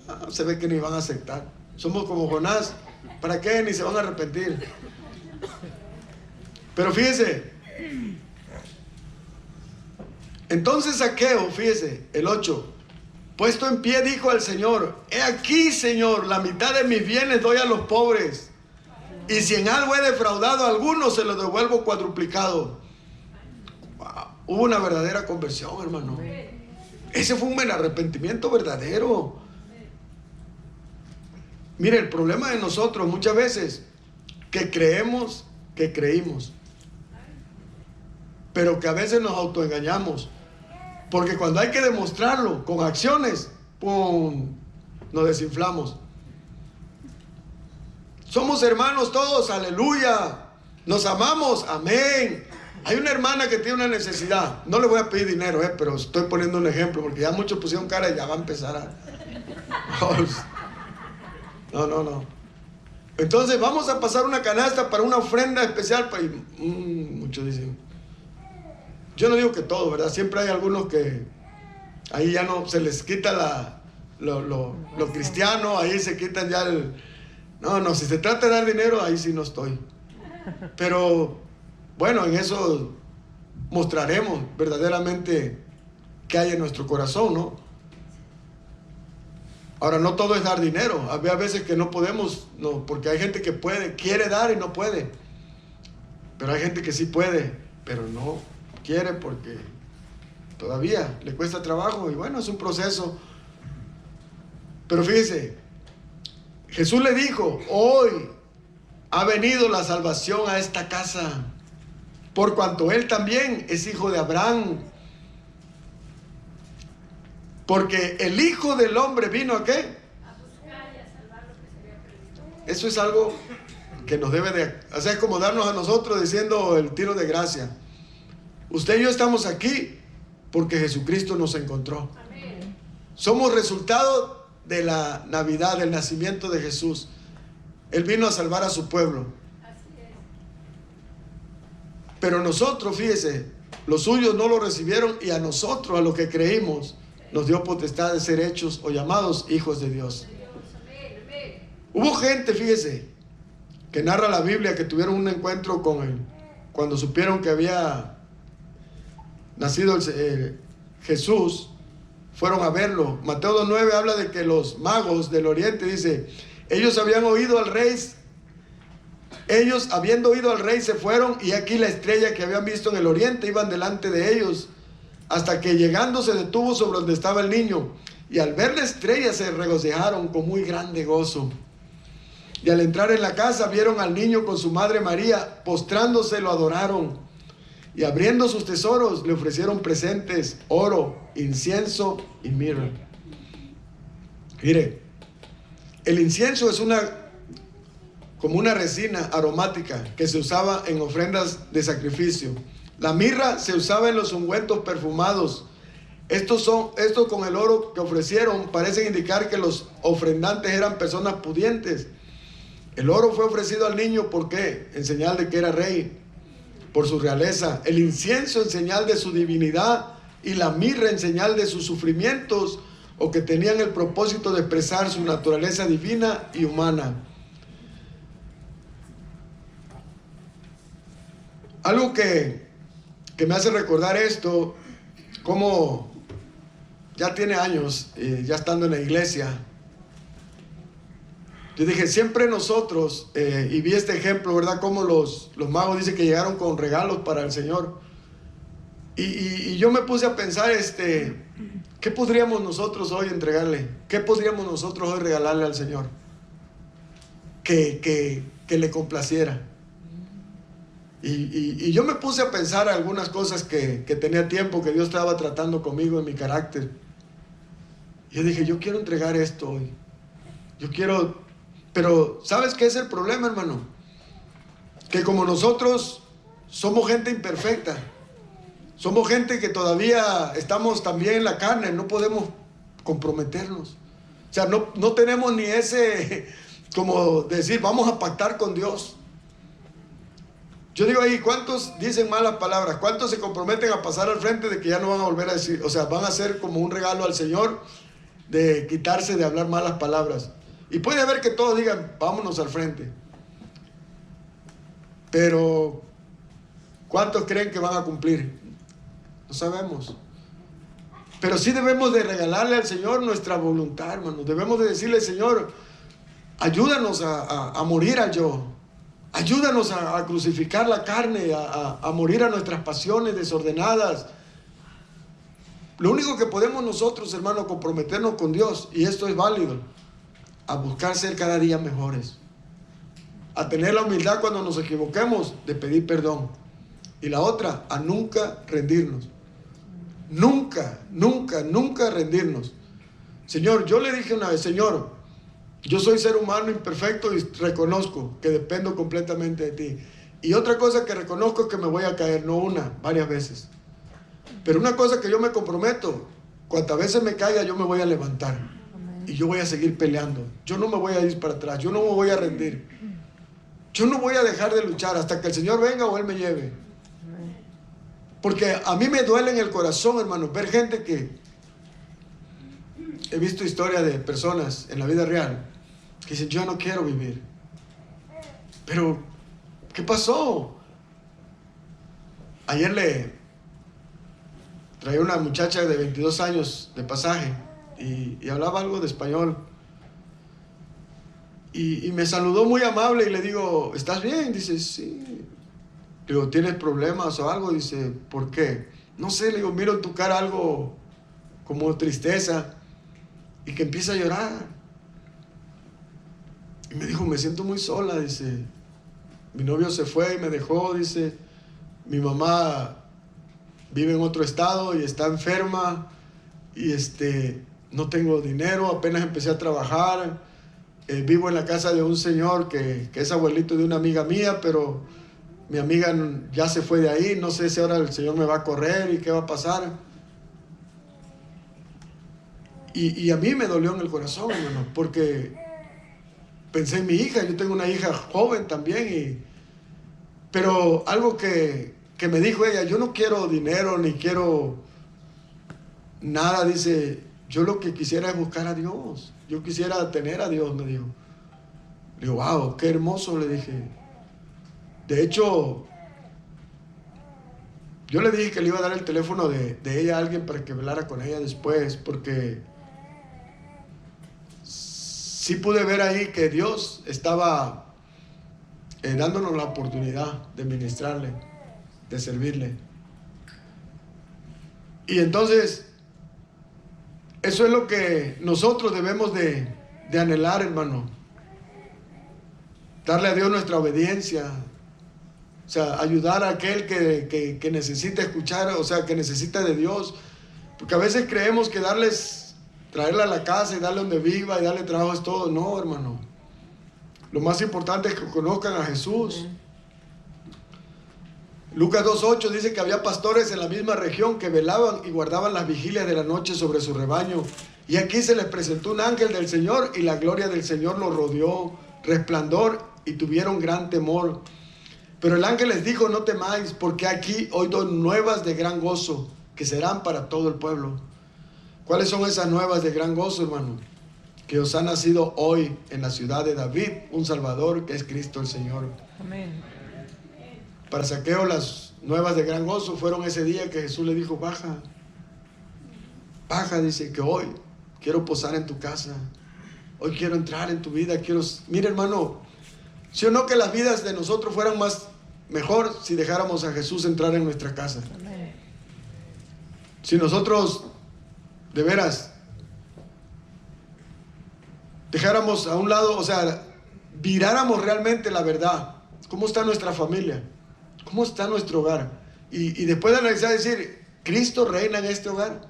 [SPEAKER 1] No, se ve que ni van a aceptar. Somos como Jonás, ¿para qué? Ni se van a arrepentir. Pero fíjese, entonces Zaqueo, fíjese, el 8, puesto en pie, dijo al Señor: he aquí, Señor, la mitad de mis bienes doy a los pobres, y si en algo he defraudado a algunos, se lo devuelvo cuadruplicado. Wow. Hubo una verdadera conversión, hermano. Ese fue un arrepentimiento verdadero. Mire, el problema de nosotros muchas veces, que creemos que creímos, pero que a veces nos autoengañamos, porque cuando hay que demostrarlo con acciones, ¡pum!, nos desinflamos. Somos hermanos todos, aleluya, nos amamos, amén. Hay una hermana que tiene una necesidad, no le voy a pedir dinero, pero estoy poniendo un ejemplo, porque ya muchos pusieron cara y ya va a empezar a... No. Entonces vamos a pasar una canasta para una ofrenda especial. Muchos dicen, yo no digo que todo, ¿verdad? Siempre hay algunos que ahí ya no se les quita lo cristiano, ahí se quitan ya el... No, si se trata de dar dinero, ahí sí no estoy. Pero bueno, en eso mostraremos verdaderamente qué hay en nuestro corazón, ¿no? Ahora, no todo es dar dinero. Había veces que no podemos, no, porque hay gente que quiere dar y no puede. Pero hay gente que sí puede, pero no quiere porque todavía le cuesta trabajo. Y bueno, es un proceso. Pero fíjese, Jesús le dijo: hoy ha venido la salvación a esta casa, por cuanto él también es hijo de Abraham. Porque el Hijo del Hombre vino ¿a qué? A buscar y a salvar lo que se había perdido. Eso es algo que nos debe de... O sea, es como darnos a nosotros diciendo el tiro de gracia. Usted y yo estamos aquí porque Jesucristo nos encontró. Amén. Somos resultado de la Navidad, del nacimiento de Jesús. Él vino a salvar a su pueblo. Así es. Pero nosotros, fíjese, los suyos no lo recibieron, y a nosotros, a los que creímos, nos dio potestad de ser hechos o llamados hijos de Dios. Hubo gente, fíjese, que narra la Biblia, que tuvieron un encuentro con él cuando supieron que había nacido Jesús. Fueron a verlo. Mateo 2:9 habla de que los magos del oriente, dice, ellos habían oído al rey. Ellos, habiendo oído al rey, se fueron, y aquí la estrella que habían visto en el oriente iban delante de ellos, hasta que llegando se detuvo sobre donde estaba el niño, y al ver la estrella se regocijaron con muy grande gozo. Y al entrar en la casa vieron al niño con su madre María, postrándose lo adoraron, y abriendo sus tesoros le ofrecieron presentes: oro, incienso y mirra. Mire, el incienso es como una resina aromática que se usaba en ofrendas de sacrificio. La mirra se usaba en los ungüentos perfumados. Estos con el oro que ofrecieron parecen indicar que los ofrendantes eran personas pudientes. El oro fue ofrecido al niño, ¿por qué? En señal de que era rey, por su realeza. El incienso en señal de su divinidad, y la mirra en señal de sus sufrimientos, o que tenían el propósito de expresar su naturaleza divina y humana. Algo que me hace recordar esto, como ya tiene años, ya estando en la iglesia, yo dije, siempre nosotros, y vi este ejemplo, ¿verdad? Como los magos dicen que llegaron con regalos para el Señor. Y yo me puse a pensar, ¿qué podríamos nosotros hoy entregarle? ¿Qué podríamos nosotros hoy regalarle al Señor? Que le complaciera. Y yo me puse a pensar algunas cosas que tenía tiempo, que Dios estaba tratando conmigo en mi carácter. Y yo dije, yo quiero entregar esto hoy. Yo quiero... Pero ¿sabes qué es el problema, hermano? Que como nosotros somos gente imperfecta, somos gente que todavía estamos también en la carne, no podemos comprometernos. O sea, no tenemos ni ese, como decir, vamos a pactar con Dios. Yo digo ahí, ¿cuántos dicen malas palabras? ¿Cuántos se comprometen a pasar al frente de que ya no van a volver a decir? O sea, van a hacer como un regalo al Señor de quitarse de hablar malas palabras. Y puede haber que todos digan, vámonos al frente. Pero, ¿cuántos creen que van a cumplir? No sabemos. Pero sí debemos de regalarle al Señor nuestra voluntad, hermano. Debemos de decirle, Señor, ayúdanos a morir al yo. Ayúdanos a crucificar la carne, a morir a nuestras pasiones desordenadas. Lo único que podemos nosotros, hermano, comprometernos con Dios, y esto es válido, a buscar ser cada día mejores. A tener la humildad cuando nos equivoquemos, de pedir perdón. Y la otra, a nunca rendirnos. Nunca, nunca, nunca rendirnos. Señor, yo le dije una vez, Señor, yo soy ser humano imperfecto y reconozco que dependo completamente de ti. Y otra cosa que reconozco es que me voy a caer, no una, varias veces. Pero una cosa que yo me comprometo, cuantas veces me caiga yo me voy a levantar. Y yo voy a seguir peleando. Yo no me voy a ir para atrás, yo no me voy a rendir. Yo no voy a dejar de luchar hasta que el Señor venga o Él me lleve. Porque a mí me duele en el corazón, hermano, ver gente que... He visto historias de personas en la vida real que dicen, yo no quiero vivir. Pero, ¿qué pasó? Ayer le traía una muchacha de 22 años de pasaje y hablaba algo de español. Y me saludó muy amable y le digo, ¿estás bien? Dice, sí. Le digo, ¿tienes problemas o algo? Dice, ¿por qué? No sé, le digo, miro en tu cara algo como tristeza. Y que empieza a llorar. Y me dijo, me siento muy sola, dice. Mi novio se fue y me dejó, dice. Mi mamá vive en otro estado y está enferma. Y no tengo dinero, apenas empecé a trabajar. Vivo en la casa de un señor que es abuelito de una amiga mía, pero mi amiga ya se fue de ahí. No sé si ahora el Señor me va a correr y qué va a pasar. Y a mí me dolió en el corazón, hermano, porque pensé en mi hija. Yo tengo una hija joven también, pero algo que me dijo ella, yo no quiero dinero ni quiero nada, dice, yo lo que quisiera es buscar a Dios. Yo quisiera tener a Dios, me dijo. Le digo, wow, qué hermoso, le dije. De hecho, yo le dije que le iba a dar el teléfono de ella a alguien para que hablara con ella después, porque sí pude ver ahí que Dios estaba dándonos la oportunidad de ministrarle, de servirle. Y entonces, eso es lo que nosotros debemos de anhelar, hermano. Darle a Dios nuestra obediencia. O sea, ayudar a aquel que necesita escuchar, o sea, que necesita de Dios. Porque a veces creemos que traerla a la casa y darle donde viva y darle trabajo es todo. No, hermano. Lo más importante es que conozcan a Jesús. Lucas 2:8 dice que había pastores en la misma región que velaban y guardaban las vigilias de la noche sobre su rebaño. Y aquí se les presentó un ángel del Señor y la gloria del Señor los rodeó, resplandor, y tuvieron gran temor. Pero el ángel les dijo, no temáis, porque aquí hoy doy nuevas de gran gozo, que serán para todo el pueblo. ¿Cuáles son esas nuevas de gran gozo, hermano? Que os ha nacido hoy en la ciudad de David un Salvador, que es Cristo el Señor.
[SPEAKER 2] Amén.
[SPEAKER 1] Para Zaqueo las nuevas de gran gozo fueron ese día que Jesús le dijo, baja, dice, que hoy quiero posar en tu casa, hoy quiero entrar en tu vida, Mire, hermano, ¿sí o no que las vidas de nosotros fueran mejor si dejáramos a Jesús entrar en nuestra casa?
[SPEAKER 2] Amén.
[SPEAKER 1] Si nosotros de veras dejáramos a un lado, o sea, viráramos realmente la verdad. ¿Cómo está nuestra familia? ¿Cómo está nuestro hogar? Y después de analizar, decir, Cristo reina en este hogar.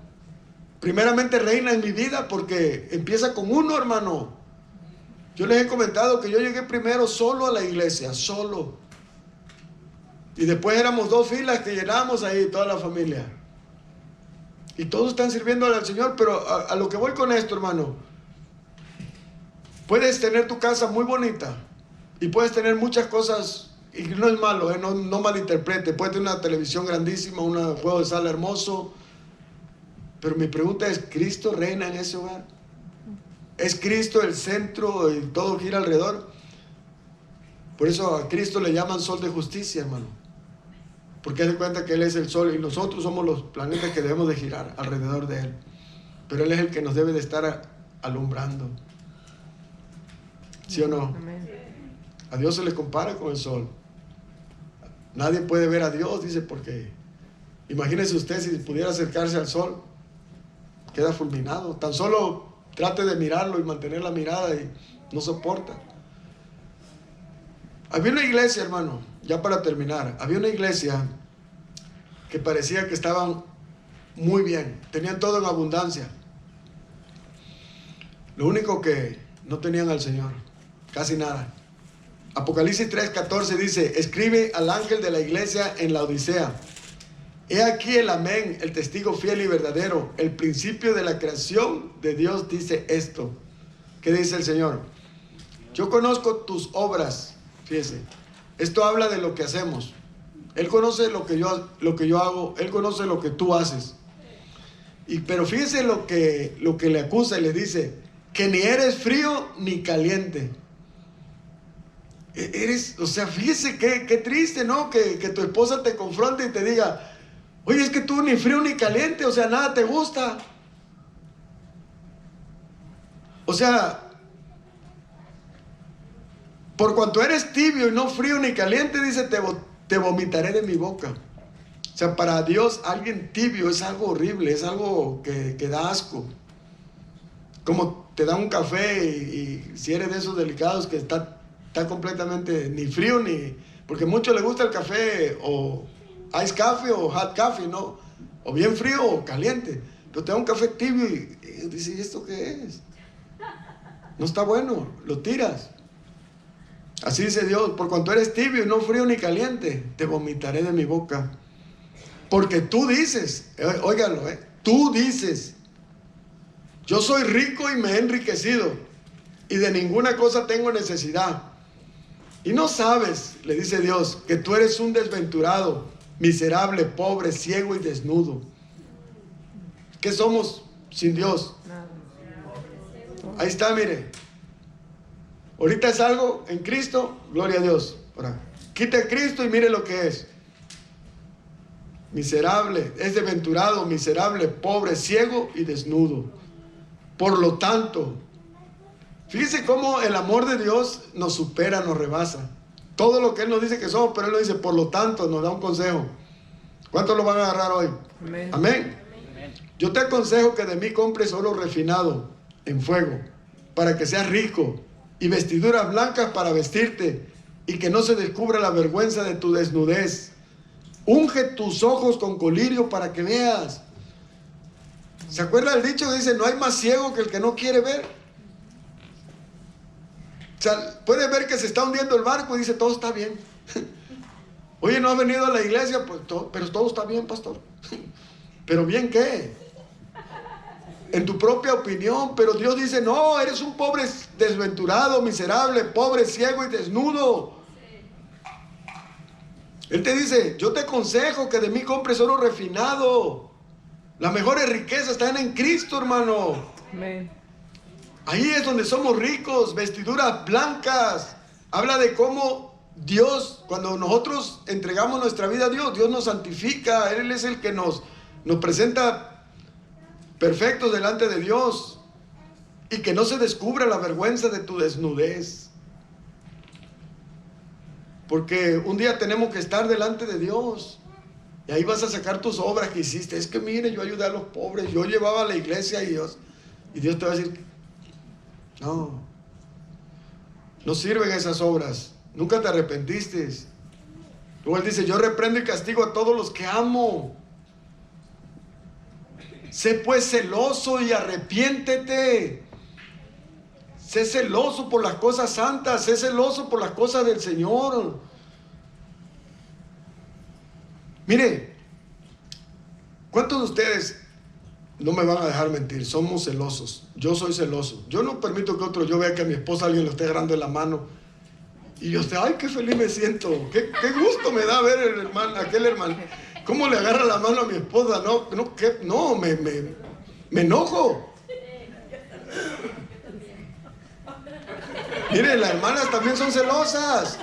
[SPEAKER 1] Primeramente reina en mi vida porque empieza con uno, hermano. Yo les he comentado que yo llegué primero solo a la iglesia, solo. Y después éramos 2 filas que llenábamos ahí, toda la familia. Y todos están sirviendo al Señor, pero a lo que voy con esto, hermano. Puedes tener tu casa muy bonita y puedes tener muchas cosas, y no es malo, no malinterprete. Puedes tener una televisión grandísima, un juego de sala hermoso. Pero mi pregunta es, ¿Cristo reina en ese hogar? ¿Es Cristo el centro y todo gira alrededor? Por eso a Cristo le llaman sol de justicia, hermano. Porque haz de cuenta que Él es el sol y nosotros somos los planetas que debemos de girar alrededor de Él. Pero Él es el que nos debe de estar alumbrando. ¿Sí o no? A Dios se le compara con el sol. Nadie puede ver a Dios, dice, porque imagínese usted si pudiera acercarse al sol, queda fulminado. Tan solo trate de mirarlo y mantener la mirada y no soporta. Había una iglesia, hermano, ya para terminar, había una iglesia que parecía que estaban muy bien, tenían todo en abundancia. Lo único que no tenían al Señor, casi nada. Apocalipsis 3:14 dice, escribe al ángel de la iglesia en la Odisea. He aquí el amén, el testigo fiel y verdadero, el principio de la creación de Dios dice esto. ¿Qué dice el Señor? Yo conozco tus obras, fíjese, esto habla de lo que hacemos. Él conoce lo que yo hago, Él conoce lo que tú haces. Pero fíjese lo que le acusa y le dice, que ni eres frío ni caliente. O sea, fíjese qué triste, ¿no? Que tu esposa te confronte y te diga, oye, es que tú ni frío ni caliente, o sea, nada te gusta. O sea, por cuanto eres tibio y no frío ni caliente, dice, te vomitaré de mi boca. O sea, para Dios alguien tibio es algo horrible, es algo que da asco. Como te da un café y si eres de esos delicados que está completamente ni frío ni... Porque a muchos les gusta el café o ice coffee o hot coffee, ¿no? O bien frío o caliente. Pero te da un café tibio y dices, ¿y esto qué es? No está bueno, lo tiras. Así dice Dios, por cuanto eres tibio y no frío ni caliente, te vomitaré de mi boca. Porque tú dices, óigalo, tú dices, yo soy rico y me he enriquecido y de ninguna cosa tengo necesidad. Y no sabes, le dice Dios, que tú eres un desventurado, miserable, pobre, ciego y desnudo. ¿Qué somos sin Dios? Ahí está, mire. Ahorita es algo en Cristo, gloria a Dios. Ahora, quita a Cristo y mire lo que es. Miserable, es desventurado, miserable, pobre, ciego y desnudo. Por lo tanto, fíjese cómo el amor de Dios nos supera, nos rebasa. Todo lo que Él nos dice que somos, pero Él nos dice, por lo tanto, nos da un consejo. ¿Cuántos lo van a agarrar hoy? Amén. Amén. Yo te aconsejo que de mí compres oro refinado en fuego, para que seas rico, y vestiduras blancas para vestirte, y que no se descubra la vergüenza de tu desnudez. Unge tus ojos con colirio para que veas. ¿Se acuerda el dicho que dice, no hay más ciego que el que no quiere ver? O sea, puede ver que se está hundiendo el barco y dice, todo está bien. Oye, ¿no has venido a la iglesia? Pues pero todo está bien, pastor. ¿Pero bien qué? En tu propia opinión. Pero Dios dice, no, eres un pobre desventurado, miserable, pobre, ciego y desnudo. Él te dice, yo te aconsejo que de mí compres oro refinado. Las mejores riquezas están en Cristo, hermano. Amén. Ahí es donde somos ricos, vestiduras blancas. Habla de cómo Dios, cuando nosotros entregamos nuestra vida a Dios, Dios nos santifica. Él es el que nos presenta perfectos delante de Dios. Y que no se descubra la vergüenza de tu desnudez. Porque un día tenemos que estar delante de Dios. Y ahí vas a sacar tus obras que hiciste. Es que mire, yo ayudé a los pobres, yo llevaba a la iglesia y Dios te va a decir, no sirven esas obras, nunca te arrepentiste. Luego Él dice, yo reprendo y castigo a todos los que amo. Sé pues celoso y arrepiéntete. Sé celoso por las cosas santas, sé celoso por las cosas del Señor. Mire, ¿cuántos de ustedes, no me van a dejar mentir, somos celosos? Yo soy celoso. Yo no permito que yo vea que a mi esposa alguien lo esté agarrando en la mano y yo esté, ay, qué feliz me siento, qué gusto me da ver el hermano, aquel hermano, cómo le agarra la mano a mi esposa. Me enojo. Mire, las hermanas también son celosas.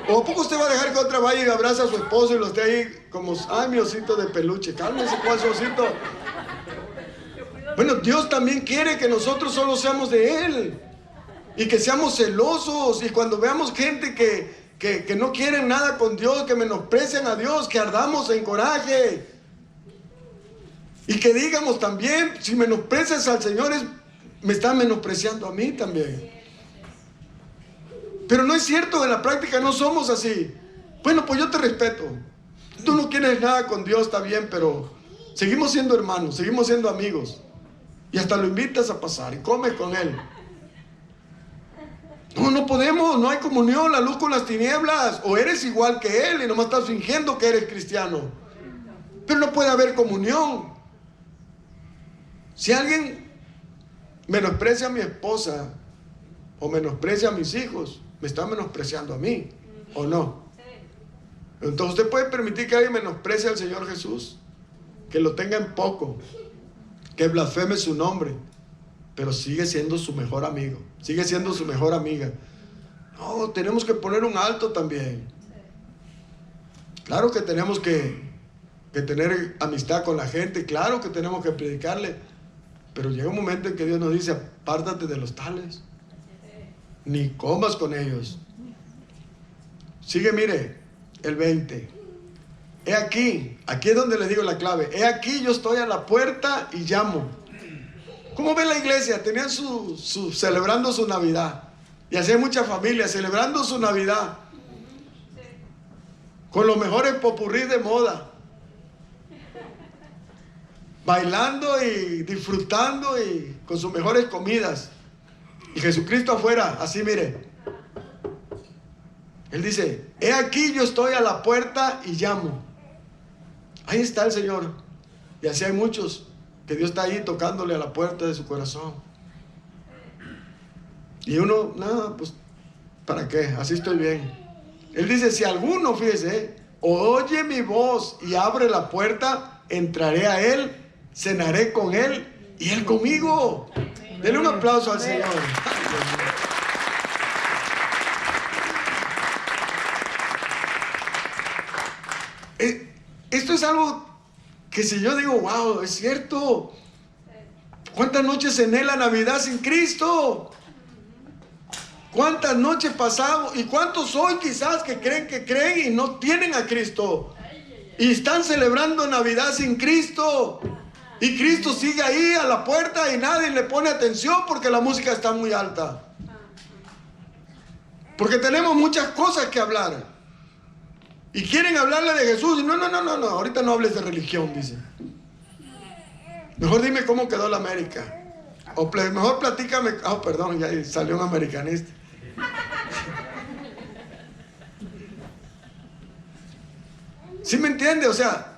[SPEAKER 1] ¿O a poco usted va a dejar que otra vaya y abrace a su esposo y lo esté ahí como, ay, mi osito de peluche? Cálmese, ¿cuál es su osito? Bueno, Dios también quiere que nosotros solo seamos de Él y que seamos celosos. Y cuando veamos gente que no quieren nada con Dios, que menosprecian a Dios, que ardamos en coraje. Y que digamos también, si menosprecias al Señor, me están menospreciando a mí también. Pero no es cierto, en la práctica no somos así. Bueno, pues yo te respeto. Tú no quieres nada con Dios, está bien, pero seguimos siendo hermanos, seguimos siendo amigos. Y hasta lo invitas a pasar y comes con Él. No podemos, no hay comunión, la luz con las tinieblas. O eres igual que Él y nomás estás fingiendo que eres cristiano. Pero no puede haber comunión. Si alguien menosprecia a mi esposa o menosprecia a mis hijos, me está menospreciando a mí, ¿o no? Entonces usted puede permitir que alguien menosprecie al Señor Jesús, que lo tenga en poco, que blasfeme su nombre, pero sigue siendo su mejor amigo, sigue siendo su mejor amiga. No, tenemos que poner un alto también. Claro que tenemos que tener amistad con la gente, claro que tenemos que predicarle, pero llega un momento en que Dios nos dice, apártate de los tales, ni comas con ellos. Sigue, mire, el 20. He aquí es donde les digo la clave. He aquí, yo estoy a la puerta y llamo. ¿Cómo ven la iglesia? Tenían celebrando su Navidad. Y así hay muchas familias celebrando su Navidad con los mejores popurrí de moda, bailando y disfrutando y con sus mejores comidas. Y Jesucristo afuera, así mire. Él dice, he aquí yo estoy a la puerta y llamo. Ahí está el Señor. Y así hay muchos que Dios está ahí tocándole a la puerta de su corazón. Y uno, nada, pues, ¿para qué? Así estoy bien. Él dice, si alguno, fíjese, oye mi voz y abre la puerta, entraré a Él, cenaré con Él y Él conmigo. Denle un aplauso al Señor. Esto es algo que si yo digo, wow, es cierto. ¿Cuántas noches cené la Navidad sin Cristo? ¿Cuántas noches pasamos? ¿Y cuántos hoy quizás que creen y no tienen a Cristo? Y están celebrando Navidad sin Cristo. Y Cristo sigue ahí a la puerta y nadie le pone atención porque la música está muy alta. Porque tenemos muchas cosas que hablar. Y quieren hablarle de Jesús. Y no, ahorita no hables de religión, dice. Mejor dime cómo quedó la América. O mejor platícame. Perdón, ya salió un americanista. ¿Sí me entiende? O sea,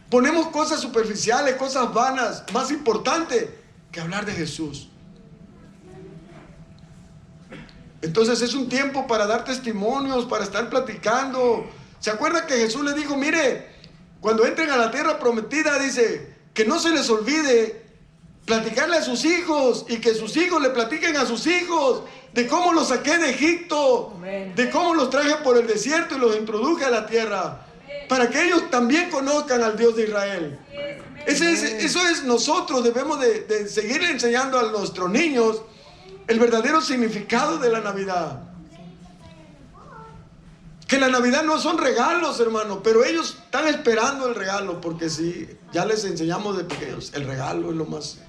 [SPEAKER 1] ponemos cosas superficiales, cosas vanas, más importante que hablar de Jesús. Entonces es un tiempo para dar testimonios, para estar platicando. ¿Se acuerda que Jesús le dijo, mire, cuando entren a la tierra prometida, dice, que no se les olvide platicarle a sus hijos y que sus hijos le platiquen a sus hijos de cómo los saqué de Egipto, de cómo los traje por el desierto y los introduje a la tierra, para que ellos también conozcan al Dios de Israel. Eso es nosotros debemos de seguir enseñando a nuestros niños el verdadero significado de la Navidad. Que la Navidad no son regalos, hermano, pero ellos están esperando el regalo, porque si ya les enseñamos de pequeños, el regalo es lo más.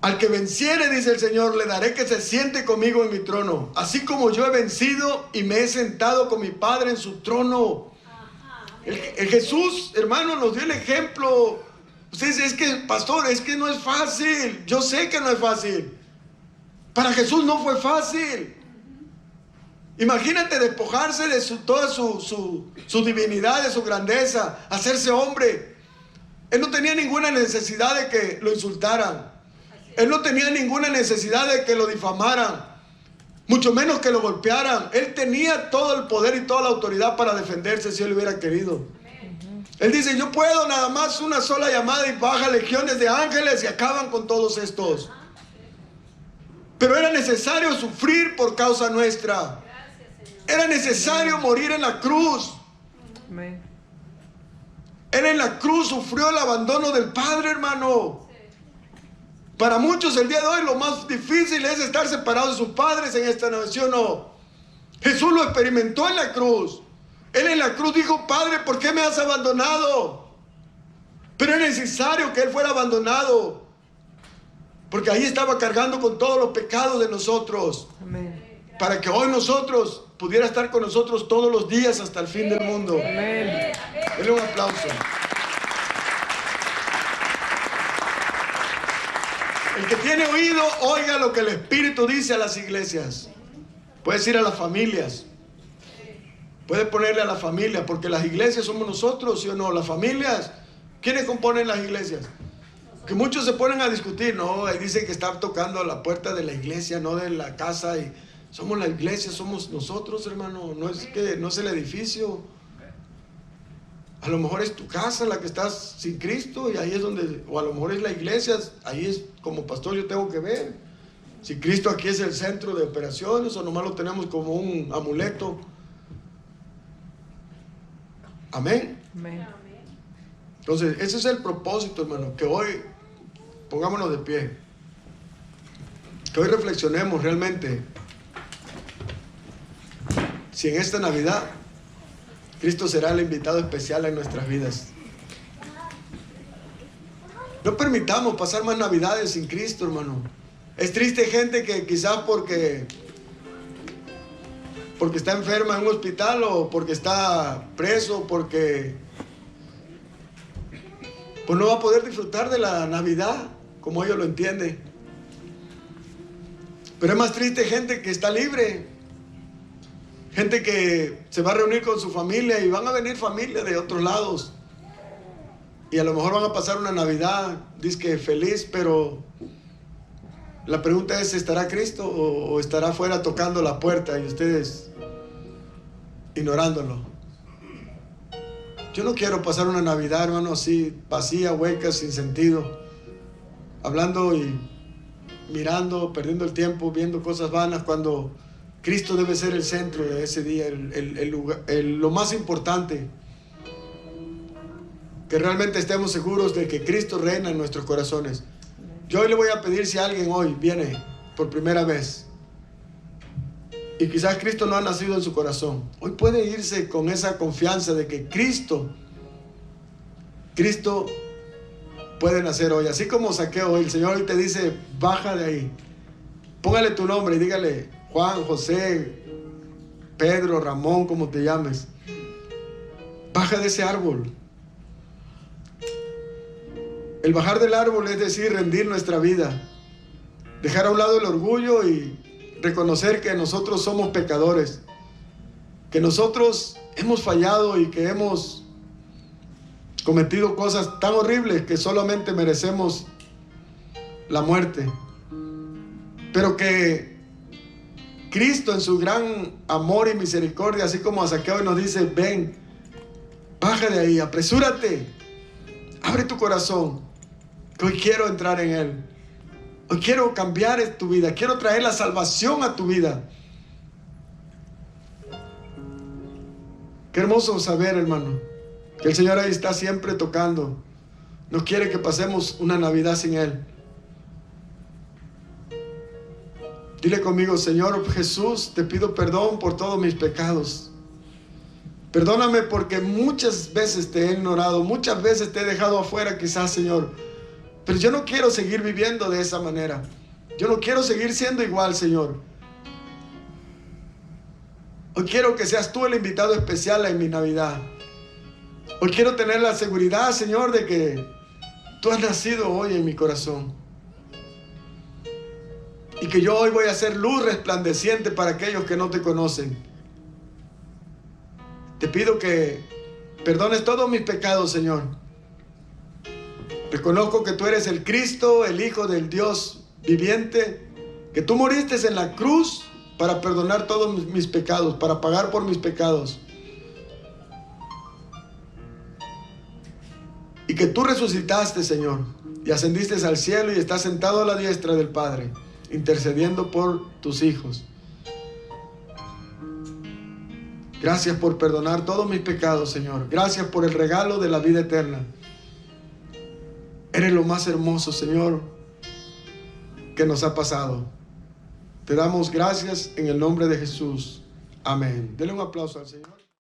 [SPEAKER 1] Al que venciere, dice el Señor, le daré que se siente conmigo en mi trono, así como yo he vencido y me he sentado con mi Padre en su trono. El Jesús, hermano, nos dio el ejemplo. Usted dice, es que, pastor, es que no es fácil. Yo sé que no es fácil. Para Jesús no fue fácil. Imagínate despojarse de toda su divinidad, de su grandeza, hacerse hombre. Él no tenía ninguna necesidad de que lo insultaran. Él no tenía ninguna necesidad de que lo difamaran, mucho menos que lo golpearan. Él tenía todo el poder y toda la autoridad para defenderse si él hubiera querido. Él dice, yo puedo nada más una sola llamada y baja legiones de ángeles y acaban con todos estos. Pero era necesario sufrir por causa nuestra. Era necesario morir en la cruz. Él en la cruz sufrió el abandono del Padre, hermano. Para muchos el día de hoy lo más difícil es estar separados de sus padres en esta nación. No. Jesús lo experimentó en la cruz. Él en la cruz dijo, Padre, ¿por qué me has abandonado? Pero era necesario que Él fuera abandonado, porque ahí estaba cargando con todos los pecados de nosotros. Amén. Para que hoy nosotros pudiera estar con nosotros todos los días hasta el fin del mundo. Amén. Denle un aplauso. El que tiene oído, oiga lo que el Espíritu dice a las iglesias. Puedes ir a las familias. Puedes ponerle a la familia, porque las iglesias somos nosotros, ¿sí o no? Las familias, ¿quiénes componen las iglesias? Que muchos se ponen a discutir, no, ahí dicen que están tocando a la puerta de la iglesia, no de la casa, y somos la iglesia, somos nosotros, hermano, no es el edificio. A lo mejor es tu casa la que estás sin Cristo y ahí es donde, o a lo mejor es la iglesia, ahí es como pastor yo tengo que ver. Si Cristo aquí es el centro de operaciones o nomás lo tenemos como un amuleto. Amén. Amén. Entonces, ese es el propósito, hermano, que hoy pongámonos de pie. Que hoy reflexionemos realmente si en esta Navidad Cristo será el invitado especial en nuestras vidas. No permitamos pasar más Navidades sin Cristo, hermano. Es triste gente que quizás porque está enferma en un hospital o porque está preso, porque pues no va a poder disfrutar de la Navidad como ellos lo entienden. Pero es más triste gente que está libre. Gente que se va a reunir con su familia y van a venir familias de otros lados. Y a lo mejor van a pasar una Navidad, dizque feliz, pero la pregunta es, ¿estará Cristo o estará afuera tocando la puerta y ustedes ignorándolo? Yo no quiero pasar una Navidad, hermano, así, vacía, hueca, sin sentido. Hablando y mirando, perdiendo el tiempo, viendo cosas vanas, cuando Cristo debe ser el centro de ese día, el lugar, lo más importante. Que realmente estemos seguros de que Cristo reina en nuestros corazones. Yo hoy le voy a pedir, si alguien hoy viene por primera vez y quizás Cristo no ha nacido en su corazón, hoy puede irse con esa confianza de que Cristo puede nacer hoy. Así como Zaqueo hoy, el Señor hoy te dice, baja de ahí, póngale tu nombre y dígale, Juan, José, Pedro, Ramón, como te llames, baja de ese árbol. El bajar del árbol es decir, rendir nuestra vida, dejar a un lado el orgullo y reconocer que nosotros somos pecadores, que nosotros hemos fallado y que hemos cometido cosas tan horribles que solamente merecemos la muerte, pero que Cristo en su gran amor y misericordia, así como a Zaqueo nos dice, ven, baja de ahí, apresúrate, abre tu corazón, que hoy quiero entrar en Él. Hoy quiero cambiar tu vida, quiero traer la salvación a tu vida. Qué hermoso saber, hermano, que el Señor ahí está siempre tocando. No quiere que pasemos una Navidad sin Él. Dile conmigo, Señor Jesús, te pido perdón por todos mis pecados. Perdóname porque muchas veces te he ignorado, muchas veces te he dejado afuera quizás, Señor. Pero yo no quiero seguir viviendo de esa manera. Yo no quiero seguir siendo igual, Señor. Hoy quiero que seas tú el invitado especial en mi Navidad. Hoy quiero tener la seguridad, Señor, de que tú has nacido hoy en mi corazón. Y que yo hoy voy a ser luz resplandeciente para aquellos que no te conocen. Te pido que perdones todos mis pecados, Señor. Reconozco que tú eres el Cristo, el Hijo del Dios viviente, que tú moriste en la cruz para perdonar todos mis pecados, para pagar por mis pecados. Y que tú resucitaste, Señor, y ascendiste al cielo y estás sentado a la diestra del Padre, intercediendo por tus hijos. Gracias por perdonar todos mis pecados, Señor. Gracias por el regalo de la vida eterna. Eres lo más hermoso, Señor, que nos ha pasado. Te damos gracias en el nombre de Jesús. Amén. Denle un aplauso al Señor.